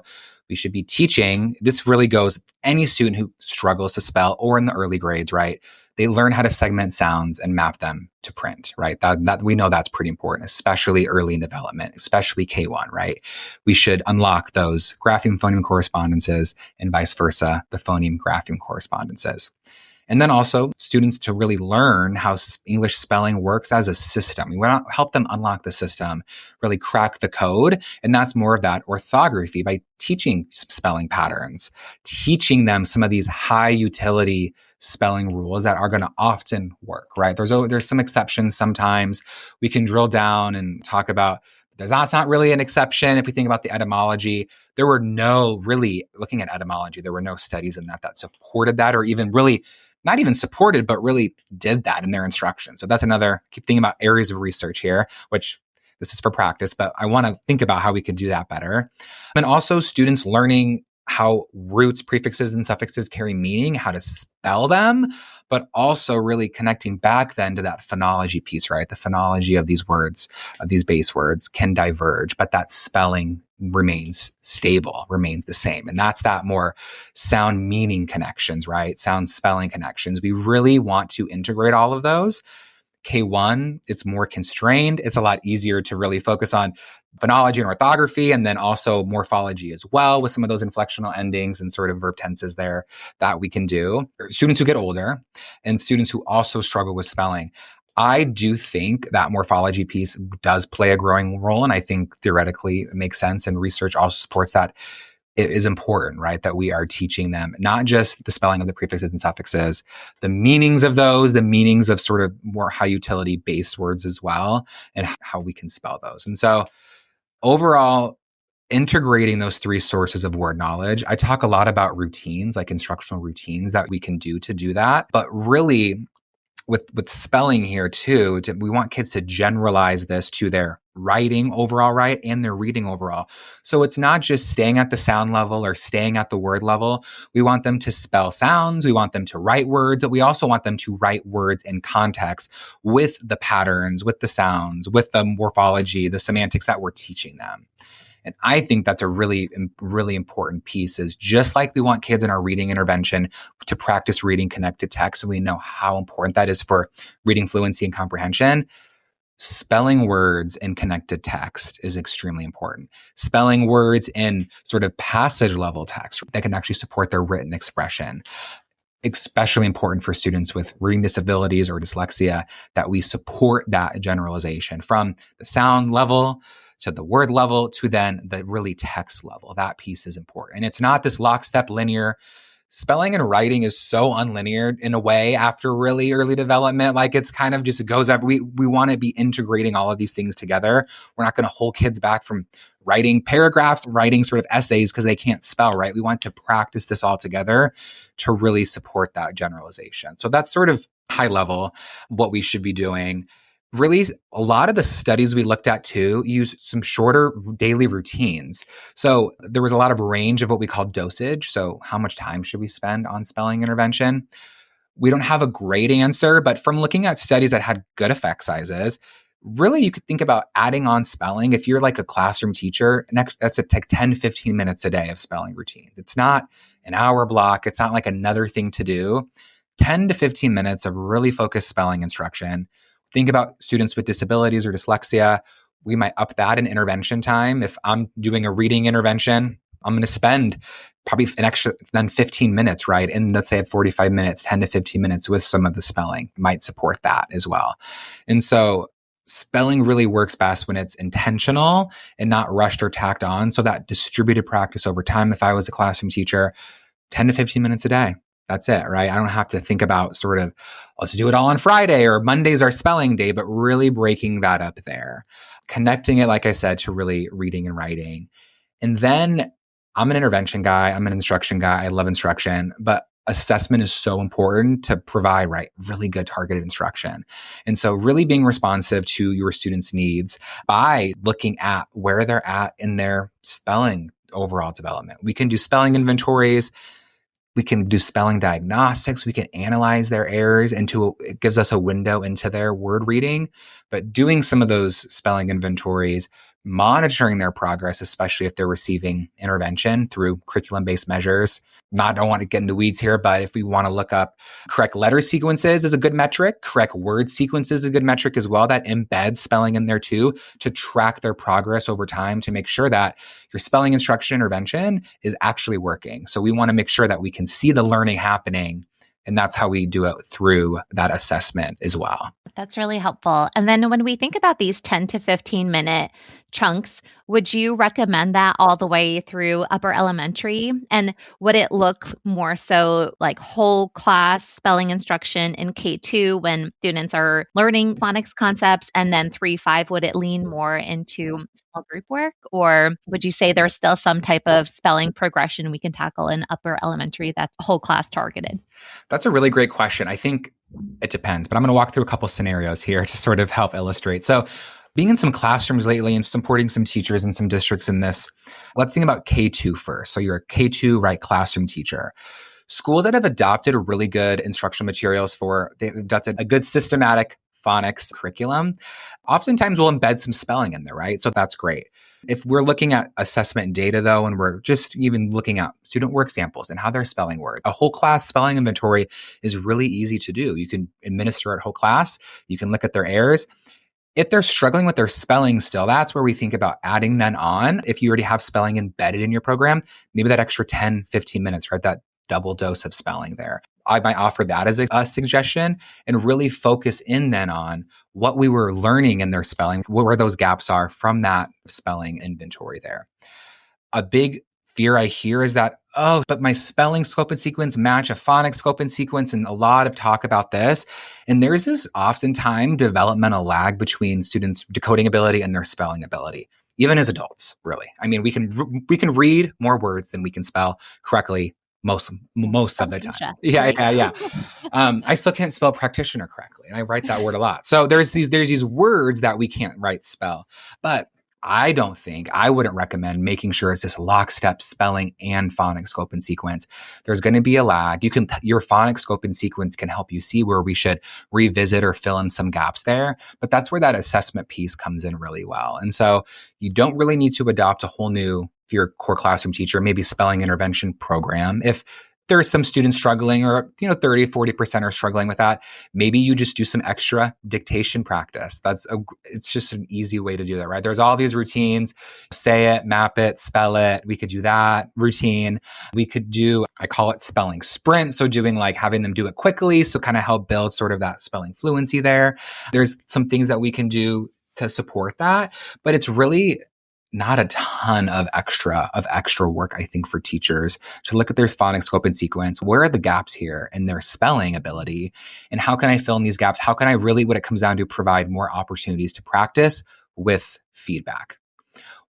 we should be teaching, this really goes any student who struggles to spell or in the early grades, right? They learn how to segment sounds and map them to print, right? That we know that's pretty important, especially early in development, especially K1, right? We should unlock those grapheme phoneme correspondences and vice versa, the phoneme grapheme correspondences. And then also students to really learn how English spelling works as a system. We want to help them unlock the system, really crack the code. And that's more of that orthography by teaching spelling patterns, teaching them some of these high utility spelling rules that are going to often work, right? There's some exceptions sometimes. We can drill down and talk about that's not really an exception. If we think about the etymology, there were looking at etymology, there were no studies in that supported that or even really not even supported, but really did that in their instruction. So that's another, keep thinking about areas of research here, which this is for practice, but I want to think about how we could do that better. And also students learning how roots, prefixes, and suffixes carry meaning, how to spell them, but also really connecting back then to that phonology piece, right? The phonology of these words, of these base words can diverge, but that spelling remains stable, remains the same. And that's that more sound meaning connections, right? Sound spelling connections. We really want to integrate all of those. K1, it's more constrained. It's a lot easier to really focus on phonology and orthography, and then also morphology as well with some of those inflectional endings and sort of verb tenses there that we can do. Students who get older and students who also struggle with spelling. I do think that morphology piece does play a growing role, and I think theoretically it makes sense, and research also supports that. it is important, right, that we are teaching them not just the spelling of the prefixes and suffixes, the meanings of those, the meanings of sort of more high utility based words as well, and how we can spell those. And so overall, integrating those three sources of word knowledge, I talk a lot about routines, like instructional routines that we can do to do that. But really, with spelling here too, we want kids to generalize this to their writing overall, right, and their reading overall. So it's not just staying at the sound level or staying at the word level. We want them to spell sounds. We want them to write words, but we also want them to write words in context with the patterns, with the sounds, with the morphology, the semantics that we're teaching them. And I think that's a really, really important piece, is just like we want kids in our reading intervention to practice reading connected text, and we know how important that is for reading fluency and comprehension. Spelling words in connected text is extremely important. Spelling words in sort of passage level text that can actually support their written expression. Especially important for students with reading disabilities or dyslexia, that we support that generalization from the sound level to the word level to then the really text level. That piece is important. And it's not this lockstep linear. Spelling and writing is so unlinear in a way after really early development. Like it's kind of just goes up. We want to be integrating all of these things together. We're not going to hold kids back from writing paragraphs, writing sort of essays because they can't spell, right? We want to practice this all together to really support that generalization. So that's sort of high level what we should be doing. Really, a lot of the studies we looked at too use some shorter daily routines. So there was a lot of range of what we call dosage. So how much time should we spend on spelling intervention? We don't have a great answer, but from looking at studies that had good effect sizes, really you could think about adding on spelling. If you're like a classroom teacher, that's take 10, 15 minutes a day of spelling routines. It's not an hour block. It's not like another thing to do. 10 to 15 minutes of really focused spelling instruction. Think about students with disabilities or dyslexia. We might up that in intervention time. If I'm doing a reading intervention, I'm going to spend probably an extra than 15 minutes, right? And let's say at 45 minutes, 10 to 15 minutes with some of the spelling might support that as well. And so spelling really works best when it's intentional and not rushed or tacked on. So that distributed practice over time, if I was a classroom teacher, 10 to 15 minutes a day. That's it, right? I don't have to think about sort of, let's do it all on Friday or Monday's our spelling day, but really breaking that up there, connecting it, like I said, to really reading and writing. And then I'm an intervention guy. I'm an instruction guy. I love instruction, but assessment is so important to provide, right, really good targeted instruction. And so really being responsive to your students' needs by looking at where they're at in their spelling overall development. We can do spelling inventories. We can do spelling diagnostics. We can analyze their errors it gives us a window into their word reading. But doing some of those spelling inventories, monitoring their progress, especially if they're receiving intervention through curriculum-based measures. I don't want to get in the weeds here, but if we want to look up correct letter sequences is a good metric. Correct word sequences is a good metric as well. That embeds spelling in there too, to track their progress over time, to make sure that your spelling instruction intervention is actually working. So we want to make sure that we can see the learning happening. And that's how we do it through that assessment as well. That's really helpful. And then when we think about these 10 to 15 minute chunks, would you recommend that all the way through upper elementary? And would it look more so like whole class spelling instruction in K2 when students are learning phonics concepts, and then 3-5, would it lean more into small group work? Or would you say there's still some type of spelling progression we can tackle in upper elementary that's whole class targeted? That's a really great question. I think it depends, but I'm going to walk through a couple scenarios here to sort of help illustrate. So being in some classrooms lately and supporting some teachers in some districts in this, let's think about K2 first. So you're a K2, right, classroom teacher. Schools that have adopted really good instructional materials they've adopted a good systematic phonics curriculum, oftentimes we'll embed some spelling in there, right? So that's great. If we're looking at assessment data though, and we're just even looking at student work samples and how they're spelling words, a whole class spelling inventory is really easy to do. You can administer it whole class. You can look at their errors. If they're struggling with their spelling still, that's where we think about adding then on. If you already have spelling embedded in your program, maybe that extra 10, 15 minutes, right? That double dose of spelling there. I might offer that as a suggestion and really focus in then on what we were learning in their spelling, where those gaps are from that spelling inventory there. A big fear I hear is that, oh, but my spelling scope and sequence match a phonics scope and sequence, and a lot of talk about this. And there's this oftentimes developmental lag between students' decoding ability and their spelling ability, even as adults, really. I mean, we can read more words than we can spell correctly most of the time. Yeah. I still can't spell practitioner correctly, and I write that word a lot. So there's these words that we can't spell, but I wouldn't recommend making sure it's this lockstep spelling and phonics scope and sequence. There's going to be a lag. Your phonics scope and sequence can help you see where we should revisit or fill in some gaps there. But that's where that assessment piece comes in really well. And so you don't really need to adopt a whole new, if you're a core classroom teacher, maybe spelling intervention program. If there's some students struggling, or 30, 40% are struggling with that, maybe you just do some extra dictation practice. It's just an easy way to do that, right? There's all these routines: say it, map it, spell it. We could do that routine. We could do, I call it spelling sprint. So doing having them do it quickly. So kind of help build sort of that spelling fluency there. There's some things that we can do to support that, but it's really not a ton of extra work, I think, for teachers to look at their phonics scope and sequence. Where are the gaps here in their spelling ability? And how can I fill in these gaps? How can I really, what it comes down to, provide more opportunities to practice with feedback?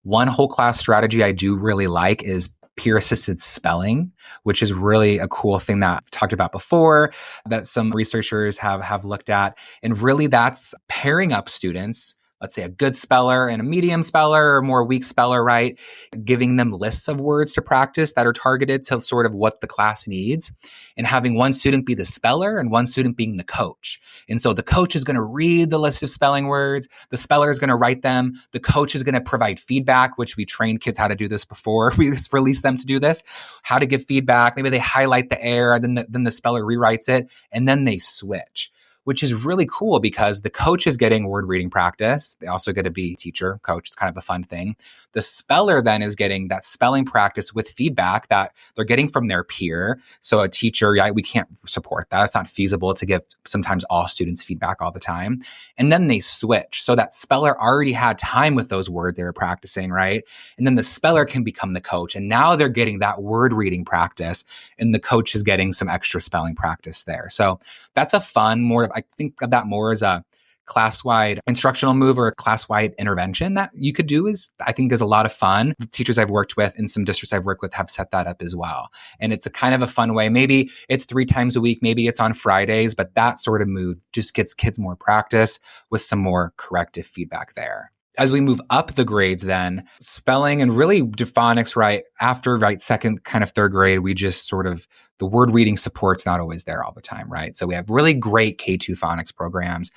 One whole class strategy I do really like is peer-assisted spelling, which is really a cool thing that I've talked about before, that some researchers have looked at. And really that's pairing up students, let's say a good speller and a medium speller or more weak speller, right? Giving them lists of words to practice that are targeted to sort of what the class needs, and having one student be the speller and one student being the coach. And so the coach is going to read the list of spelling words. The speller is going to write them. The coach is going to provide feedback, which we train kids how to do this before we release them to do this, how to give feedback. Maybe they highlight the error, then the speller rewrites it, and then they switch, which is really cool because the coach is getting word reading practice. They also get to be teacher, coach. It's kind of a fun thing. The speller then is getting that spelling practice with feedback that they're getting from their peer. So a teacher, we can't support that. It's not feasible to give sometimes all students feedback all the time. And then they switch. So that speller already had time with those words they were practicing, right? And then the speller can become the coach. And now they're getting that word reading practice, and the coach is getting some extra spelling practice there. So that's a fun, I think of that more as a class-wide instructional move or a class-wide intervention that you could do. I think is a lot of fun. The teachers I've worked with and some districts I've worked with have set that up as well. And it's a kind of a fun way. Maybe it's 3 times a week. Maybe it's on Fridays, but that sort of move just gets kids more practice with some more corrective feedback there. As we move up the grades then, spelling and really phonics, right? After second, kind of third grade, we just sort of, the word reading support's not always there all the time, right? So we have really great K2 phonics programs.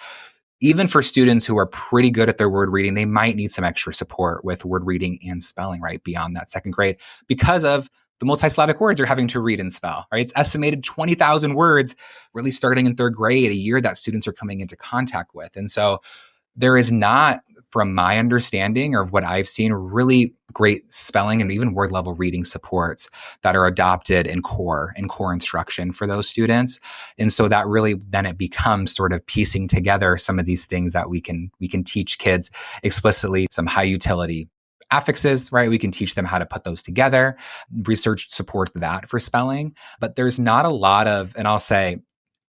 Even for students who are pretty good at their word reading, they might need some extra support with word reading and spelling, right? Beyond that second grade, because of the multisyllabic words they're having to read and spell, right? It's estimated 20,000 words really starting in third grade, a year that students are coming into contact with. And so there is not, from my understanding or what I've seen, really great spelling and even word level reading supports that are adopted in core instruction for those students. And so that really then it becomes sort of piecing together some of these things that we can teach kids explicitly, some high utility affixes, right? We can teach them how to put those together. Research supports that for spelling, but there's not a lot of, and I'll say,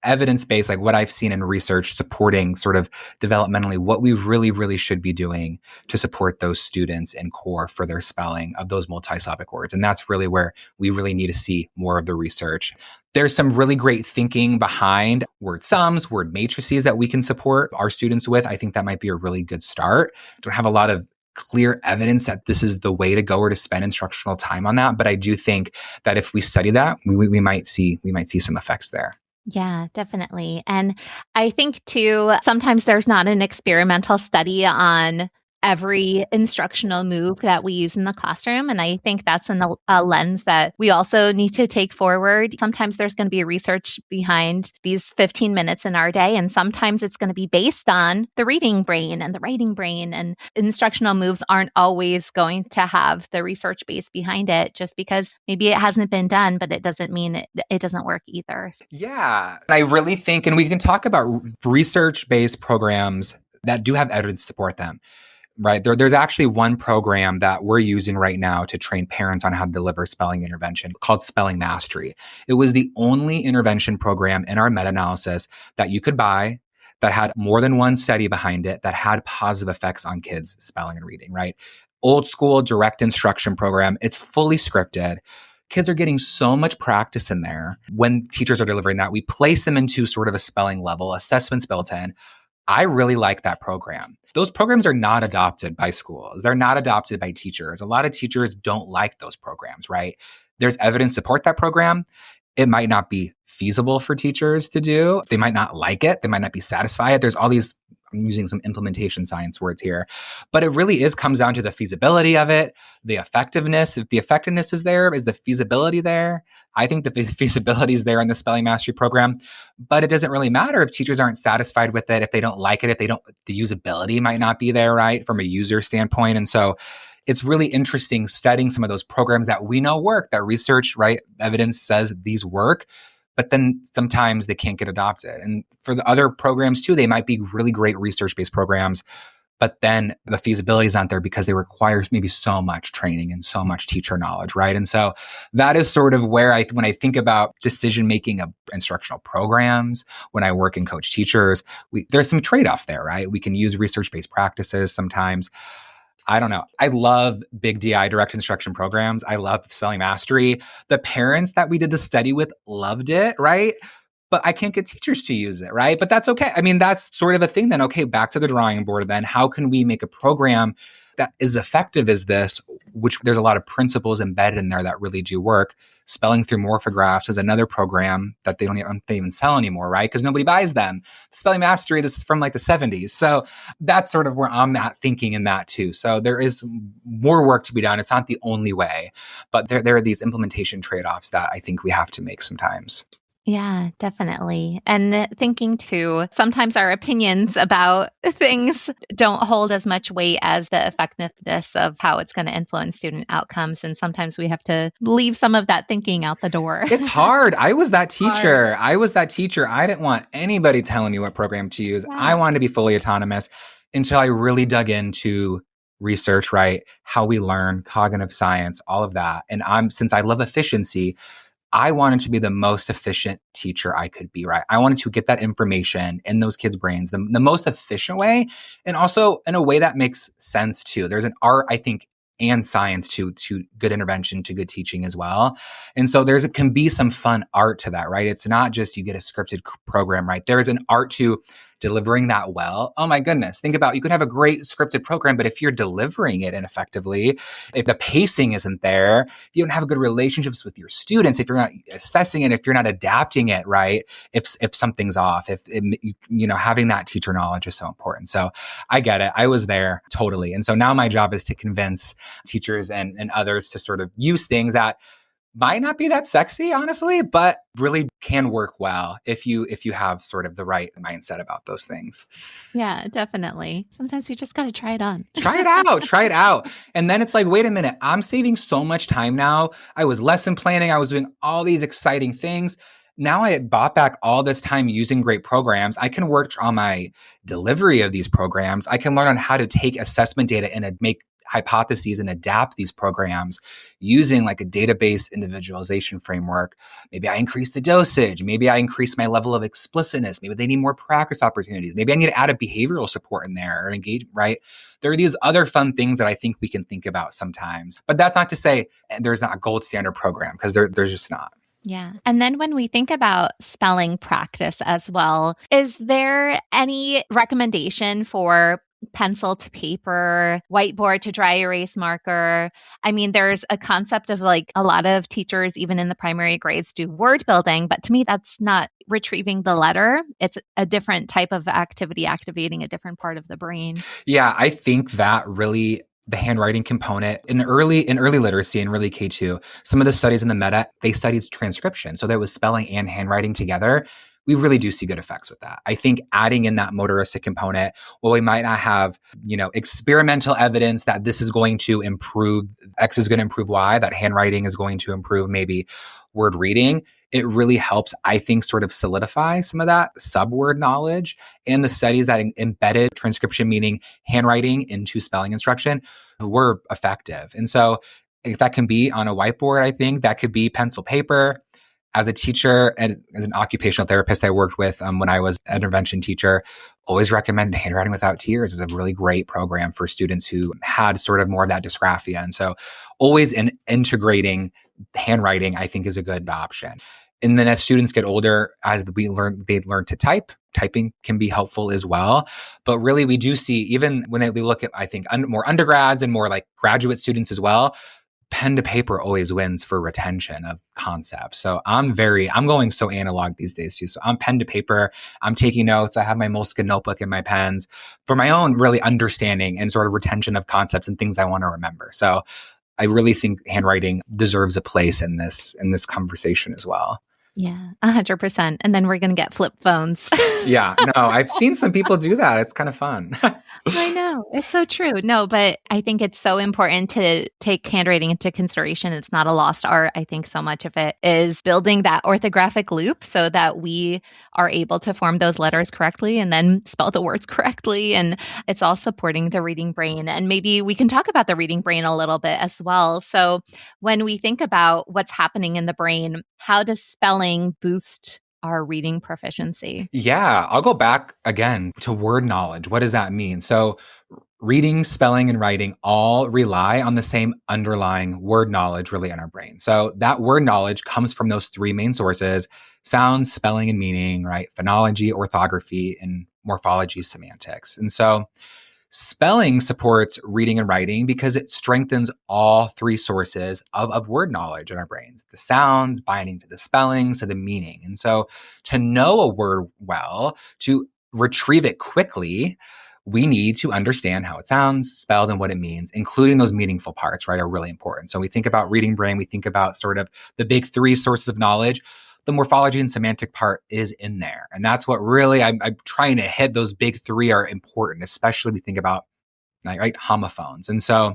evidence-based, like what I've seen in research supporting sort of developmentally what we really, really should be doing to support those students in core for their spelling of those multisyllabic words. And that's really where we really need to see more of the research. There's some really great thinking behind word sums, word matrices that we can support our students with. I think that might be a really good start. Don't have a lot of clear evidence that this is the way to go or to spend instructional time on that. But I do think that if we study that, we might see some effects there. Yeah, definitely. And I think too, sometimes there's not an experimental study on every instructional move that we use in the classroom. And I think that's a lens that we also need to take forward. Sometimes there's going to be research behind these 15 minutes in our day, and sometimes it's going to be based on the reading brain and the writing brain. And instructional moves aren't always going to have the research base behind it, just because maybe it hasn't been done, but it doesn't mean it doesn't work either. Yeah. I really think, and we can talk about research-based programs that do have evidence to support them. right? There's actually one program that we're using right now to train parents on how to deliver spelling intervention called Spelling Mastery. It was the only intervention program in our meta-analysis that you could buy that had more than one study behind it that had positive effects on kids' spelling and reading, right? Old school direct instruction program. It's fully scripted. Kids are getting so much practice in there. When teachers are delivering that, we place them into sort of a spelling level, assessments built in. I really like that program. Those programs are not adopted by schools. They're not adopted by teachers. A lot of teachers don't like those programs, right? There's evidence to support that program. It might not be feasible for teachers to do. They might not like it. They might not be satisfied. There's all these, I'm using some implementation science words here, but it really comes down to the feasibility of it, the effectiveness. If the effectiveness is there, is the feasibility there? I think the feasibility is there in the Spelling Mastery program, but it doesn't really matter if teachers aren't satisfied with it, if they don't like it, if they don't, the usability might not be there, right? From a user standpoint. And so it's really interesting studying some of those programs that we know work, that research, right? Evidence says these work, but then sometimes they can't get adopted. And for the other programs too, they might be really great research-based programs, but then the feasibility is not there because they require maybe so much training and so much teacher knowledge, right? And so that is sort of where when I think about decision-making of instructional programs, when I work and coach teachers, there's some trade-off there, right? We can use research-based practices sometimes. I don't know. I love big DI, direct instruction programs. I love Spelling Mastery. The parents that we did the study with loved it, right? But I can't get teachers to use it, right? But that's okay. I mean, that's sort of a thing then. Okay, back to the drawing board then. How can we make a program that is effective as this, which there's a lot of principles embedded in there that really do work. Spelling through morphographs is another program that they don't even sell anymore, right? Because nobody buys them. Spelling Mastery, this is from like the 70s. So that's sort of where I'm at thinking in that too. So there is more work to be done. It's not the only way, but there are these implementation trade-offs that I think we have to make sometimes. Yeah, definitely. And thinking too, sometimes our opinions about things don't hold as much weight as the effectiveness of how it's going to influence student outcomes. And sometimes we have to leave some of that thinking out the door. It's hard. I was that teacher. I didn't want anybody telling me what program to use. Yeah. I wanted to be fully autonomous until I really dug into research, right? How we learn, cognitive science, all of that. And since I love efficiency, I wanted to be the most efficient teacher I could be, right? I wanted to get that information in those kids' brains the most efficient way, and also in a way that makes sense too. There's an art, I think, and science to good intervention, to good teaching as well. And so it can be some fun art to that, right? It's not just you get a scripted program, right? There's an art to delivering that well. Oh my goodness. Think about, you could have a great scripted program, but if you're delivering it ineffectively, if the pacing isn't there, if you don't have good relationships with your students, if you're not assessing it, if you're not adapting it, right? If something's off, having that teacher knowledge is so important. So I get it. I was there totally. And so now my job is to convince teachers and others to sort of use things that might not be that sexy, honestly, but really can work well if you have sort of the right mindset about those things. Yeah, definitely. Sometimes we just got to try it on. Try it out. And then it's like, wait a minute, I'm saving so much time now. I was lesson planning. I was doing all these exciting things. Now I bought back all this time using great programs. I can work on my delivery of these programs. I can learn on how to take assessment data and make hypotheses and adapt these programs using like a database individualization framework. Maybe I increase the dosage. Maybe I increase my level of explicitness. Maybe they need more practice opportunities. Maybe I need to add a behavioral support in there or engage, right? There are these other fun things that I think we can think about sometimes. But that's not to say there's not a gold standard program, because there's just not. Yeah. And then when we think about spelling practice as well, is there any recommendation for pencil to paper, whiteboard to dry erase marker? I mean, there's a concept of like a lot of teachers, even in the primary grades, do word building, but to me, that's not retrieving the letter. It's a different type of activity, activating a different part of the brain. Yeah, I think that really the handwriting component in early literacy and really K2, some of the studies in the meta, they studied transcription. So there was spelling and handwriting together. We really do see good effects with that. I think adding in that motoristic component, well, we might not have, experimental evidence that this is going to improve, X is going to improve Y, that handwriting is going to improve maybe word reading, it really helps, I think, sort of solidify some of that subword knowledge. And the studies that embedded transcription, meaning handwriting, into spelling instruction were effective. And so if that can be on a whiteboard, I think that could be pencil paper. As a teacher and as an occupational therapist I worked with when I was an intervention teacher, always recommend Handwriting Without Tears is a really great program for students who had sort of more of that dysgraphia. And so always integrating handwriting, I think, is a good option. And then as students get older, as they learn to type, typing can be helpful as well. But really, we do see, even when we look at, I think, more undergrads and more like graduate students as well, pen to paper always wins for retention of concepts. So I'm going so analog these days too. So I'm pen to paper, I'm taking notes. I have my Moleskine notebook and my pens for my own really understanding and sort of retention of concepts and things I want to remember. So I really think handwriting deserves a place in this conversation as well. Yeah, 100%. And then we're going to get flip phones. Yeah, no, I've seen some people do that. It's kind of fun. I know. It's so true. No, but I think it's so important to take handwriting into consideration. It's not a lost art. I think so much of it is building that orthographic loop so that we are able to form those letters correctly and then spell the words correctly. And it's all supporting the reading brain. And maybe we can talk about the reading brain a little bit as well. So when we think about what's happening in the brain, how does spelling boost our reading proficiency? Yeah, I'll go back again to word knowledge. What does that mean? So reading, spelling, and writing all rely on the same underlying word knowledge really in our brain. So that word knowledge comes from those three main sources: sound, spelling, and meaning, right? Phonology, orthography, and morphology, semantics. And so spelling supports reading and writing because it strengthens all three sources of word knowledge in our brains: the sounds binding to the spellings to the meaning. And so to know a word well, to retrieve it quickly, we need to understand how it sounds, spelled, and what it means, including those meaningful parts, right, are really important. So we think about reading brain, we think about sort of the big three sources of knowledge. The morphology and semantic part is in there. And that's what really I'm trying to hit. Those big three are important, especially we think about, right, homophones. And so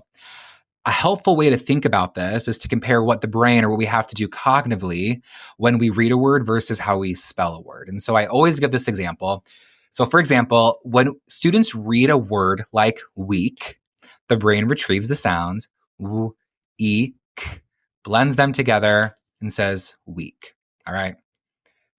a helpful way to think about this is to compare what the brain or what we have to do cognitively when we read a word versus how we spell a word. And so I always give this example. So for example, when students read a word like week, the brain retrieves the sounds w, e, k, blends them together and says week. All right.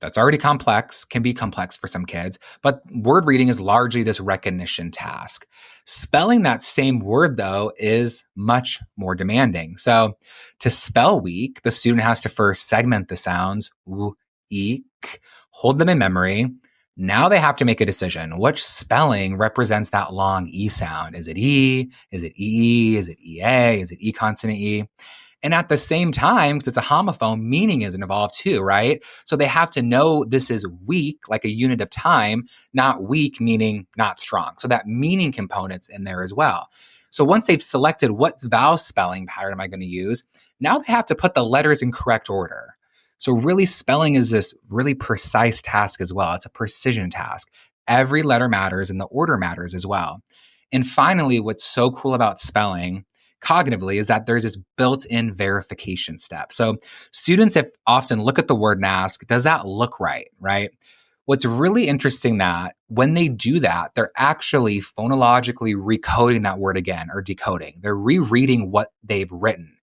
That's already complex, can be complex for some kids, but word reading is largely this recognition task. Spelling that same word, though, is much more demanding. So to spell week, the student has to first segment the sounds, w, e, k, hold them in memory. Now they have to make a decision. Which spelling represents that long E sound? Is it E? Is it EE? Is it EA? Is it E consonant E? And at the same time, because it's a homophone, meaning is involved too, right? So they have to know this is week, like a unit of time, not weak, meaning not strong. So that meaning component's in there as well. So once they've selected what vowel spelling pattern am I going to use, now they have to put the letters in correct order. So really, spelling is this really precise task as well. It's a precision task. Every letter matters and the order matters as well. And finally, what's so cool about spelling cognitively is that there's this built-in verification step. So students have often look at the word and ask, does that look right, right? What's really interesting that when they do that, they're actually phonologically recoding that word again or decoding. They're rereading what they've written.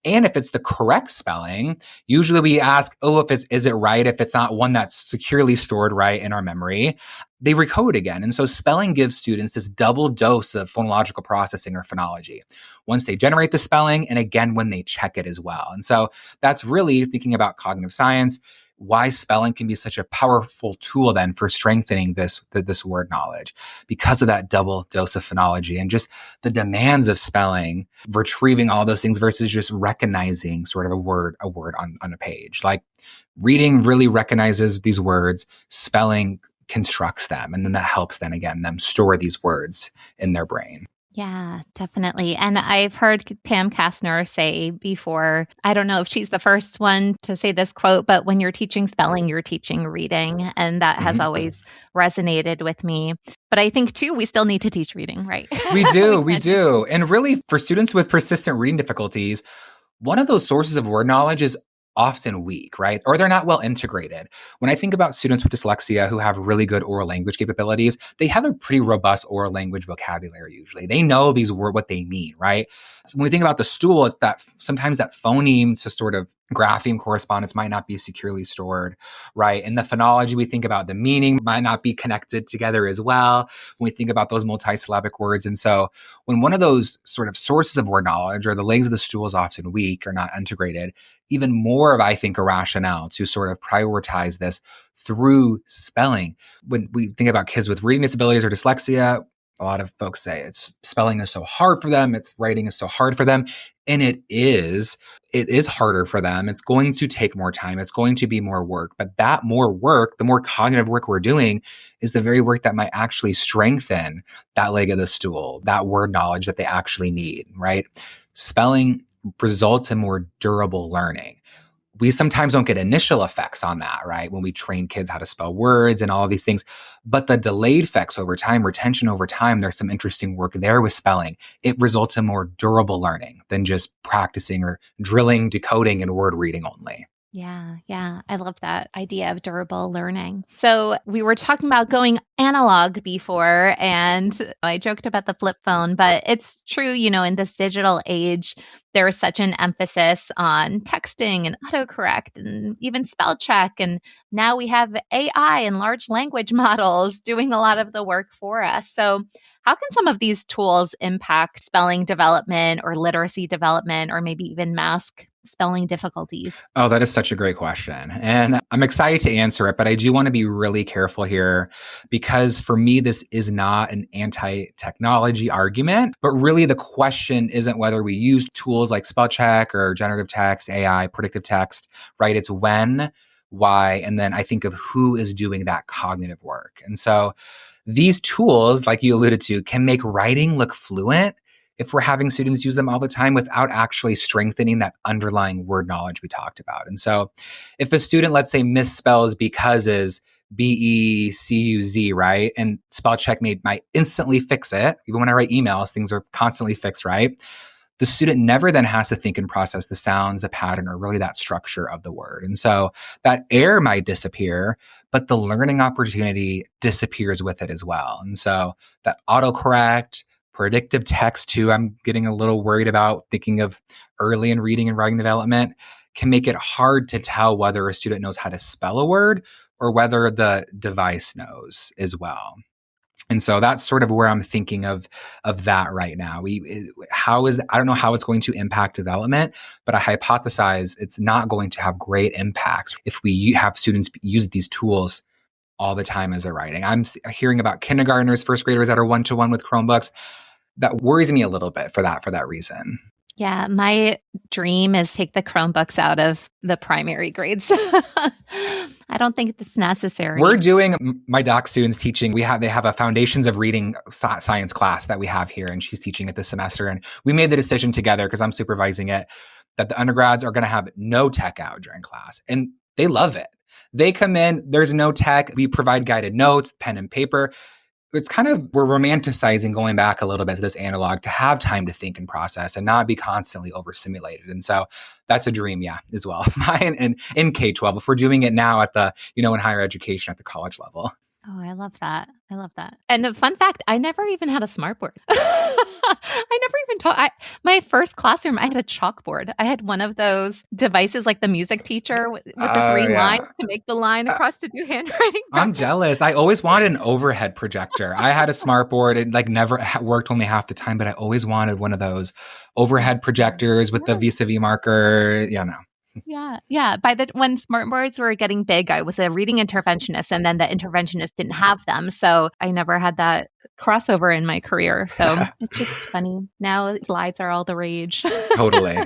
And if it's the correct spelling, usually we ask, is it right? If it's not one that's securely stored right in our memory, they recode again. And so spelling gives students this double dose of phonological processing or phonology. Once they generate the spelling and again, when they check it as well. And so that's really thinking about cognitive science, why spelling can be such a powerful tool then for strengthening this word knowledge because of that double dose of phonology and just the demands of spelling, retrieving all those things versus just recognizing sort of a word on a page. Like reading really recognizes these words, spelling constructs them. And then that helps then again, them store these words in their brain. Yeah, definitely. And I've heard Pam Kastner say before, I don't know if she's the first one to say this quote, but when you're teaching spelling, you're teaching reading. And that has always resonated with me. But I think too, we still need to teach reading, right? We do. And really for students with persistent reading difficulties, one of those sources of word knowledge is often weak, right? Or they're not well integrated. When I think about students with dyslexia who have really good oral language capabilities, they have a pretty robust oral language vocabulary usually. They know these words, what they mean, right? So when we think about the stool, it's that sometimes that phoneme to sort of grapheme correspondence might not be securely stored, right? In the phonology, we think about the meaning might not be connected together as well when we think about those multisyllabic words. And so when one of those sort of sources of word knowledge or the legs of the stool is often weak or not integrated, even more of, I think, a rationale to sort of prioritize this through spelling. When we think about kids with reading disabilities or dyslexia, a lot of folks say it's spelling is so hard for them. It's writing is so hard for them. And it is harder for them. It's going to take more time. It's going to be more work. But that more work, the more cognitive work we're doing is the very work that might actually strengthen that leg of the stool, that word knowledge that they actually need, right? Spelling results in more durable learning. We sometimes don't get initial effects on that, right? When we train kids how to spell words and all of these things, but the delayed effects over time, retention over time, there's some interesting work there with spelling. It results in more durable learning than just practicing or drilling, decoding, and word reading only. Yeah. I love that idea of durable learning. So we were talking about going analog before, and I joked about the flip phone, but it's true, in this digital age, there is such an emphasis on texting and autocorrect and even spell check. And now we have AI and large language models doing a lot of the work for us. So how can some of these tools impact spelling development or literacy development, or maybe even mask spelling difficulties? Oh, that is such a great question. And I'm excited to answer it, but I do want to be really careful here because for me, this is not an anti-technology argument, but really the question isn't whether we use tools like spell check or generative text, AI, predictive text, right? It's when, why, and then I think of who is doing that cognitive work. And so these tools, like you alluded to, can make writing look fluent if we're having students use them all the time without actually strengthening that underlying word knowledge we talked about. And so if a student, let's say, misspells because is BECUZ, right? And spell check might instantly fix it. Even when I write emails, things are constantly fixed, right? The student never then has to think and process the sounds, the pattern, or really that structure of the word. And so that error might disappear, but the learning opportunity disappears with it as well. And so that autocorrect, predictive text too, I'm getting a little worried about thinking of early in reading and writing development, can make it hard to tell whether a student knows how to spell a word or whether the device knows as well. And so that's sort of where I'm thinking of that right now. I don't know how it's going to impact development, but I hypothesize it's not going to have great impacts if we have students use these tools all the time as they're writing. I'm hearing about kindergartners, first graders that are one-to-one with Chromebooks. That worries me a little bit for that reason. Yeah, my dream is take the Chromebooks out of the primary grades. I don't think it's necessary. We're doing my doc students teaching. They have a foundations of reading science class that we have here, and she's teaching it this semester. And we made the decision together because I'm supervising it that the undergrads are going to have no tech out during class, and they love it. They come in, there's no tech. We provide guided notes, pen and paper. It's kind of, we're romanticizing going back a little bit to this analog to have time to think and process and not be constantly overstimulated. And so that's a dream, as well. Mine in K-12, if we're doing it now at the, in higher education at the college level. Oh, I love that. And a fun fact, I never even had a smartboard. I never even taught. My first classroom, I had a chalkboard. I had one of those devices like the music teacher with the three lines to make the line across to do handwriting. I'm jealous. I always wanted an overhead projector. I had a smartboard. It never worked only half the time, but I always wanted one of those overhead projectors with the vis-a-vis marker. Yeah. When smartboards were getting big, I was a reading interventionist, and then the interventionist didn't have them. So I never had that crossover in my career. So it's just funny. Now slides are all the rage. Totally.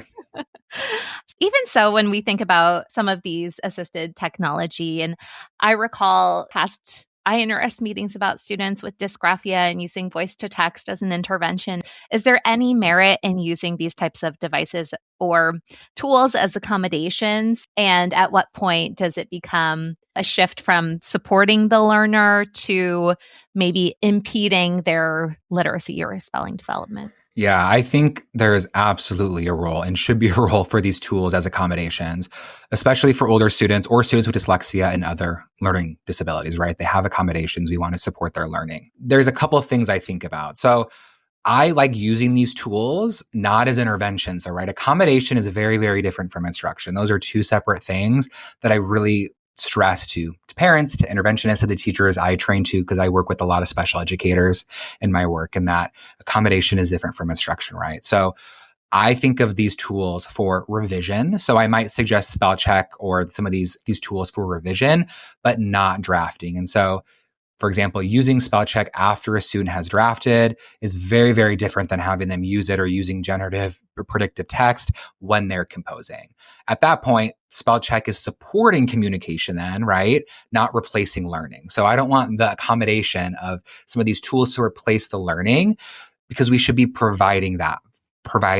Even so, when we think about some of these assisted technology, and I recall past INRS meetings about students with dysgraphia and using voice to text as an intervention. Is there any merit in using these types of devices or tools as accommodations? And at what point does it become a shift from supporting the learner to maybe impeding their literacy or spelling development? Yeah, I think there is absolutely a role and should be a role for these tools as accommodations, especially for older students or students with dyslexia and other learning disabilities, right? They have accommodations. We want to support their learning. There's a couple of things I think about. So I like using these tools not as interventions, though, right? Accommodation is very, very different from instruction. Those are two separate things that I really stress to parents, to interventionists, to the teachers I train to, because I work with a lot of special educators in my work, and that accommodation is different from instruction, right? So I think of these tools for revision. So I might suggest spell check or some of these tools for revision, but not drafting. And so for example, using spell check after a student has drafted is very, very different than having them use it or using generative or predictive text when they're composing. At that point, spell check is supporting communication then, right? Not replacing learning. So I don't want the accommodation of some of these tools to replace the learning, because we should be providing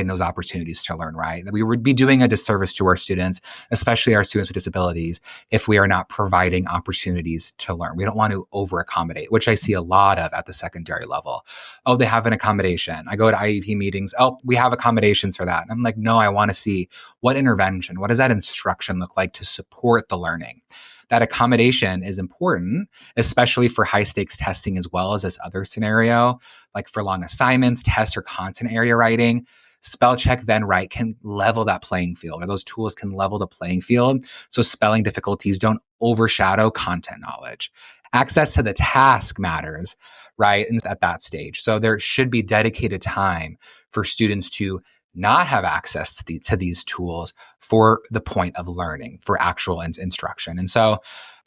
those opportunities to learn, right? We would be doing a disservice to our students, especially our students with disabilities, if we are not providing opportunities to learn. We don't want to over accommodate, which I see a lot of at the secondary level. Oh, they have an accommodation. I go to IEP meetings. Oh, we have accommodations for that. And I'm like, no, I want to see what intervention, what does that instruction look like to support the learning? That accommodation is important, especially for high stakes testing as well as this other scenario, like for long assignments, test or content area writing. Spell check then, right, can level that playing field, or those tools can level the playing field so spelling difficulties don't overshadow content knowledge. Access to the task matters, right, at that stage. So there should be dedicated time for students to not have access to these tools for the point of learning, for actual instruction. And so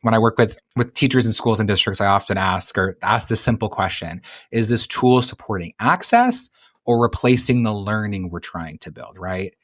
when I work with teachers in schools and districts, I often ask this simple question: is this tool supporting access or replacing the learning we're trying to build, right?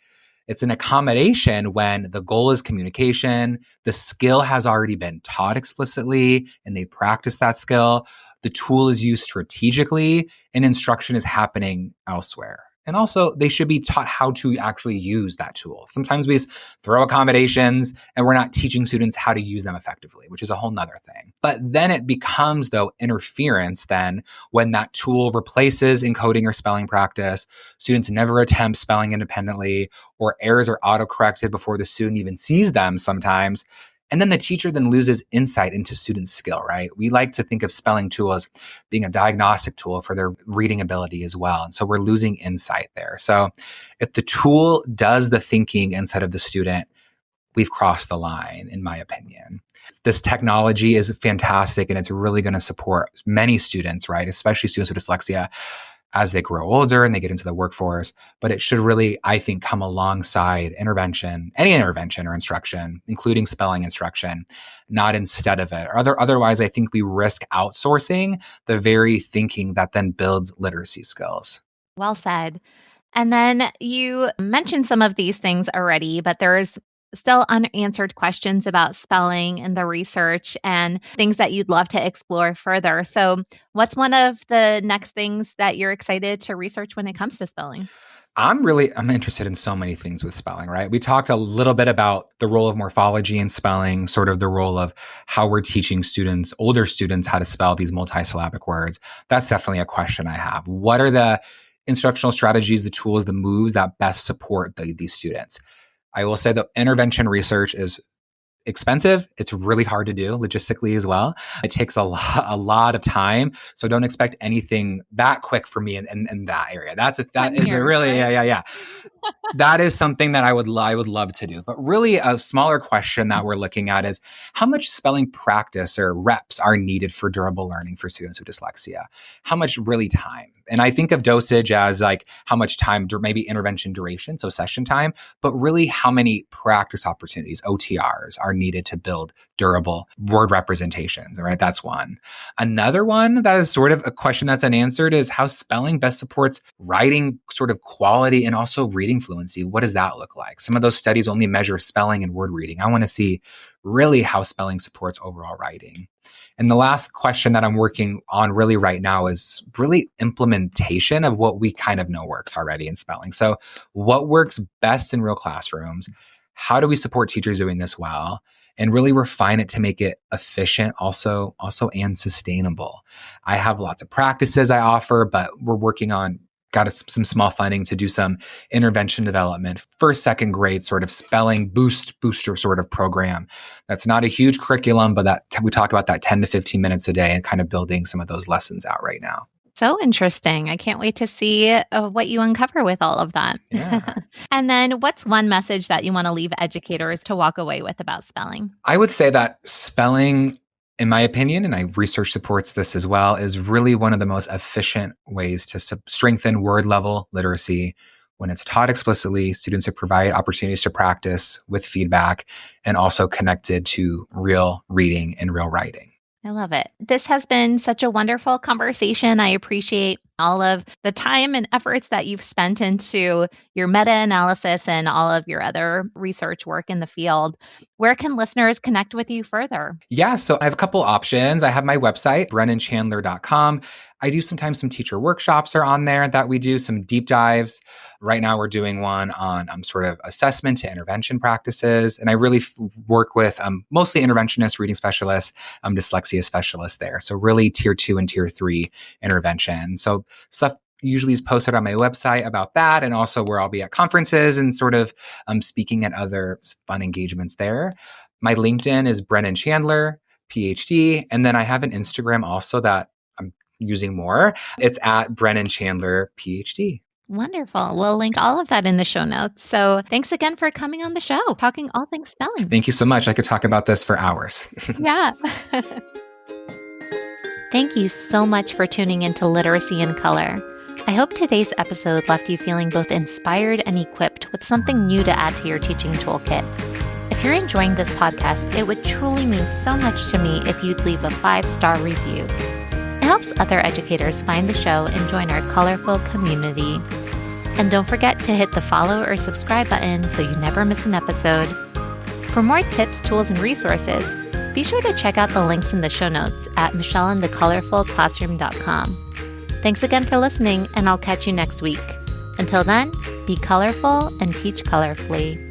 It's an accommodation when the goal is communication, the skill has already been taught explicitly, and they practice that skill. The tool is used strategically, and instruction is happening elsewhere. And also, they should be taught how to actually use that tool. Sometimes we just throw accommodations and we're not teaching students how to use them effectively, which is a whole nother thing. But then it becomes, though, interference then when that tool replaces encoding or spelling practice, students never attempt spelling independently, or errors are autocorrected before the student even sees them sometimes. And then the teacher then loses insight into student skill, right? We like to think of spelling tool as being a diagnostic tool for their reading ability as well. And so we're losing insight there. So if the tool does the thinking instead of the student, we've crossed the line, in my opinion. This technology is fantastic, and it's really going to support many students, right? Especially students with dyslexia as they grow older and they get into the workforce. But it should really, I think, come alongside intervention, any intervention or instruction, including spelling instruction, not instead of it. Otherwise, I think we risk outsourcing the very thinking that then builds literacy skills. Well said. And then you mentioned some of these things already, but there's still unanswered questions about spelling and the research and things that you'd love to explore further. So, what's one of the next things that you're excited to research when it comes to spelling? I'm interested in so many things with spelling, right? We talked a little bit about the role of morphology in spelling, sort of the role of how we're teaching students, older students, how to spell these multisyllabic words. That's definitely a question I have. What are the instructional strategies, the tools, the moves that best support these students? I will say that intervention research is expensive. It's really hard to do logistically as well. It takes a lot of time. So don't expect anything that quick for me in that area. That is really, right? Yeah. That is something that I would love to do. But really a smaller question that we're looking at is how much spelling practice or reps are needed for durable learning for students with dyslexia? How much really time? And I think of dosage as like how much time, maybe intervention duration, so session time, but really how many practice opportunities, OTRs, are needed to build durable word representations, right? That's one. Another one that is sort of a question that's unanswered is how spelling best supports writing sort of quality and also reading fluency. What does that look like? Some of those studies only measure spelling and word reading. I want to see really how spelling supports overall writing. And the last question that I'm working on really right now is really implementation of what we kind of know works already in spelling. So what works best in real classrooms? How do we support teachers doing this well? And really refine it to make it efficient also and sustainable. I have lots of practices I offer, but we're working on got some small funding to do some intervention development, first, second grade sort of spelling booster sort of program. That's not a huge curriculum, but that we talk about that 10 to 15 minutes a day and kind of building some of those lessons out right now. So interesting. I can't wait to see what you uncover with all of that. Yeah. And then what's one message that you want to leave educators to walk away with about spelling? I would say that spelling, in my opinion, and research supports this as well, is really one of the most efficient ways to strengthen word level literacy. When it's taught explicitly, students are provided opportunities to practice with feedback and also connected to real reading and real writing. I love it. This has been such a wonderful conversation. I appreciate all of the time and efforts that you've spent into your meta-analysis and all of your other research work in the field. Where can listeners connect with you further? Yeah, so I have a couple options. I have my website, brennanchandler.com. I do sometimes some teacher workshops are on there that we do, some deep dives. Right now, we're doing one on sort of assessment to intervention practices. And I really work with mostly interventionists, reading specialists, dyslexia specialists there. So really tier 2 and tier 3 intervention. So stuff usually is posted on my website about that, and also where I'll be at conferences and sort of speaking at other fun engagements there. My LinkedIn is Brennan Chandler, PhD. And then I have an Instagram also that I'm using more. It's at Brennan Chandler, PhD. Wonderful. We'll link all of that in the show notes. So thanks again for coming on the show, talking all things spelling. Thank you so much. I could talk about this for hours. Yeah. Thank you so much for tuning into Literacy in Color. I hope today's episode left you feeling both inspired and equipped with something new to add to your teaching toolkit. If you're enjoying this podcast, it would truly mean so much to me if you'd leave a 5-star review. It helps other educators find the show and join our colorful community. And don't forget to hit the follow or subscribe button so you never miss an episode. For more tips, tools, and resources, be sure to check out the links in the show notes at michelleandthecolorfulclassroom.com. Thanks again for listening, and I'll catch you next week. Until then, be colorful and teach colorfully.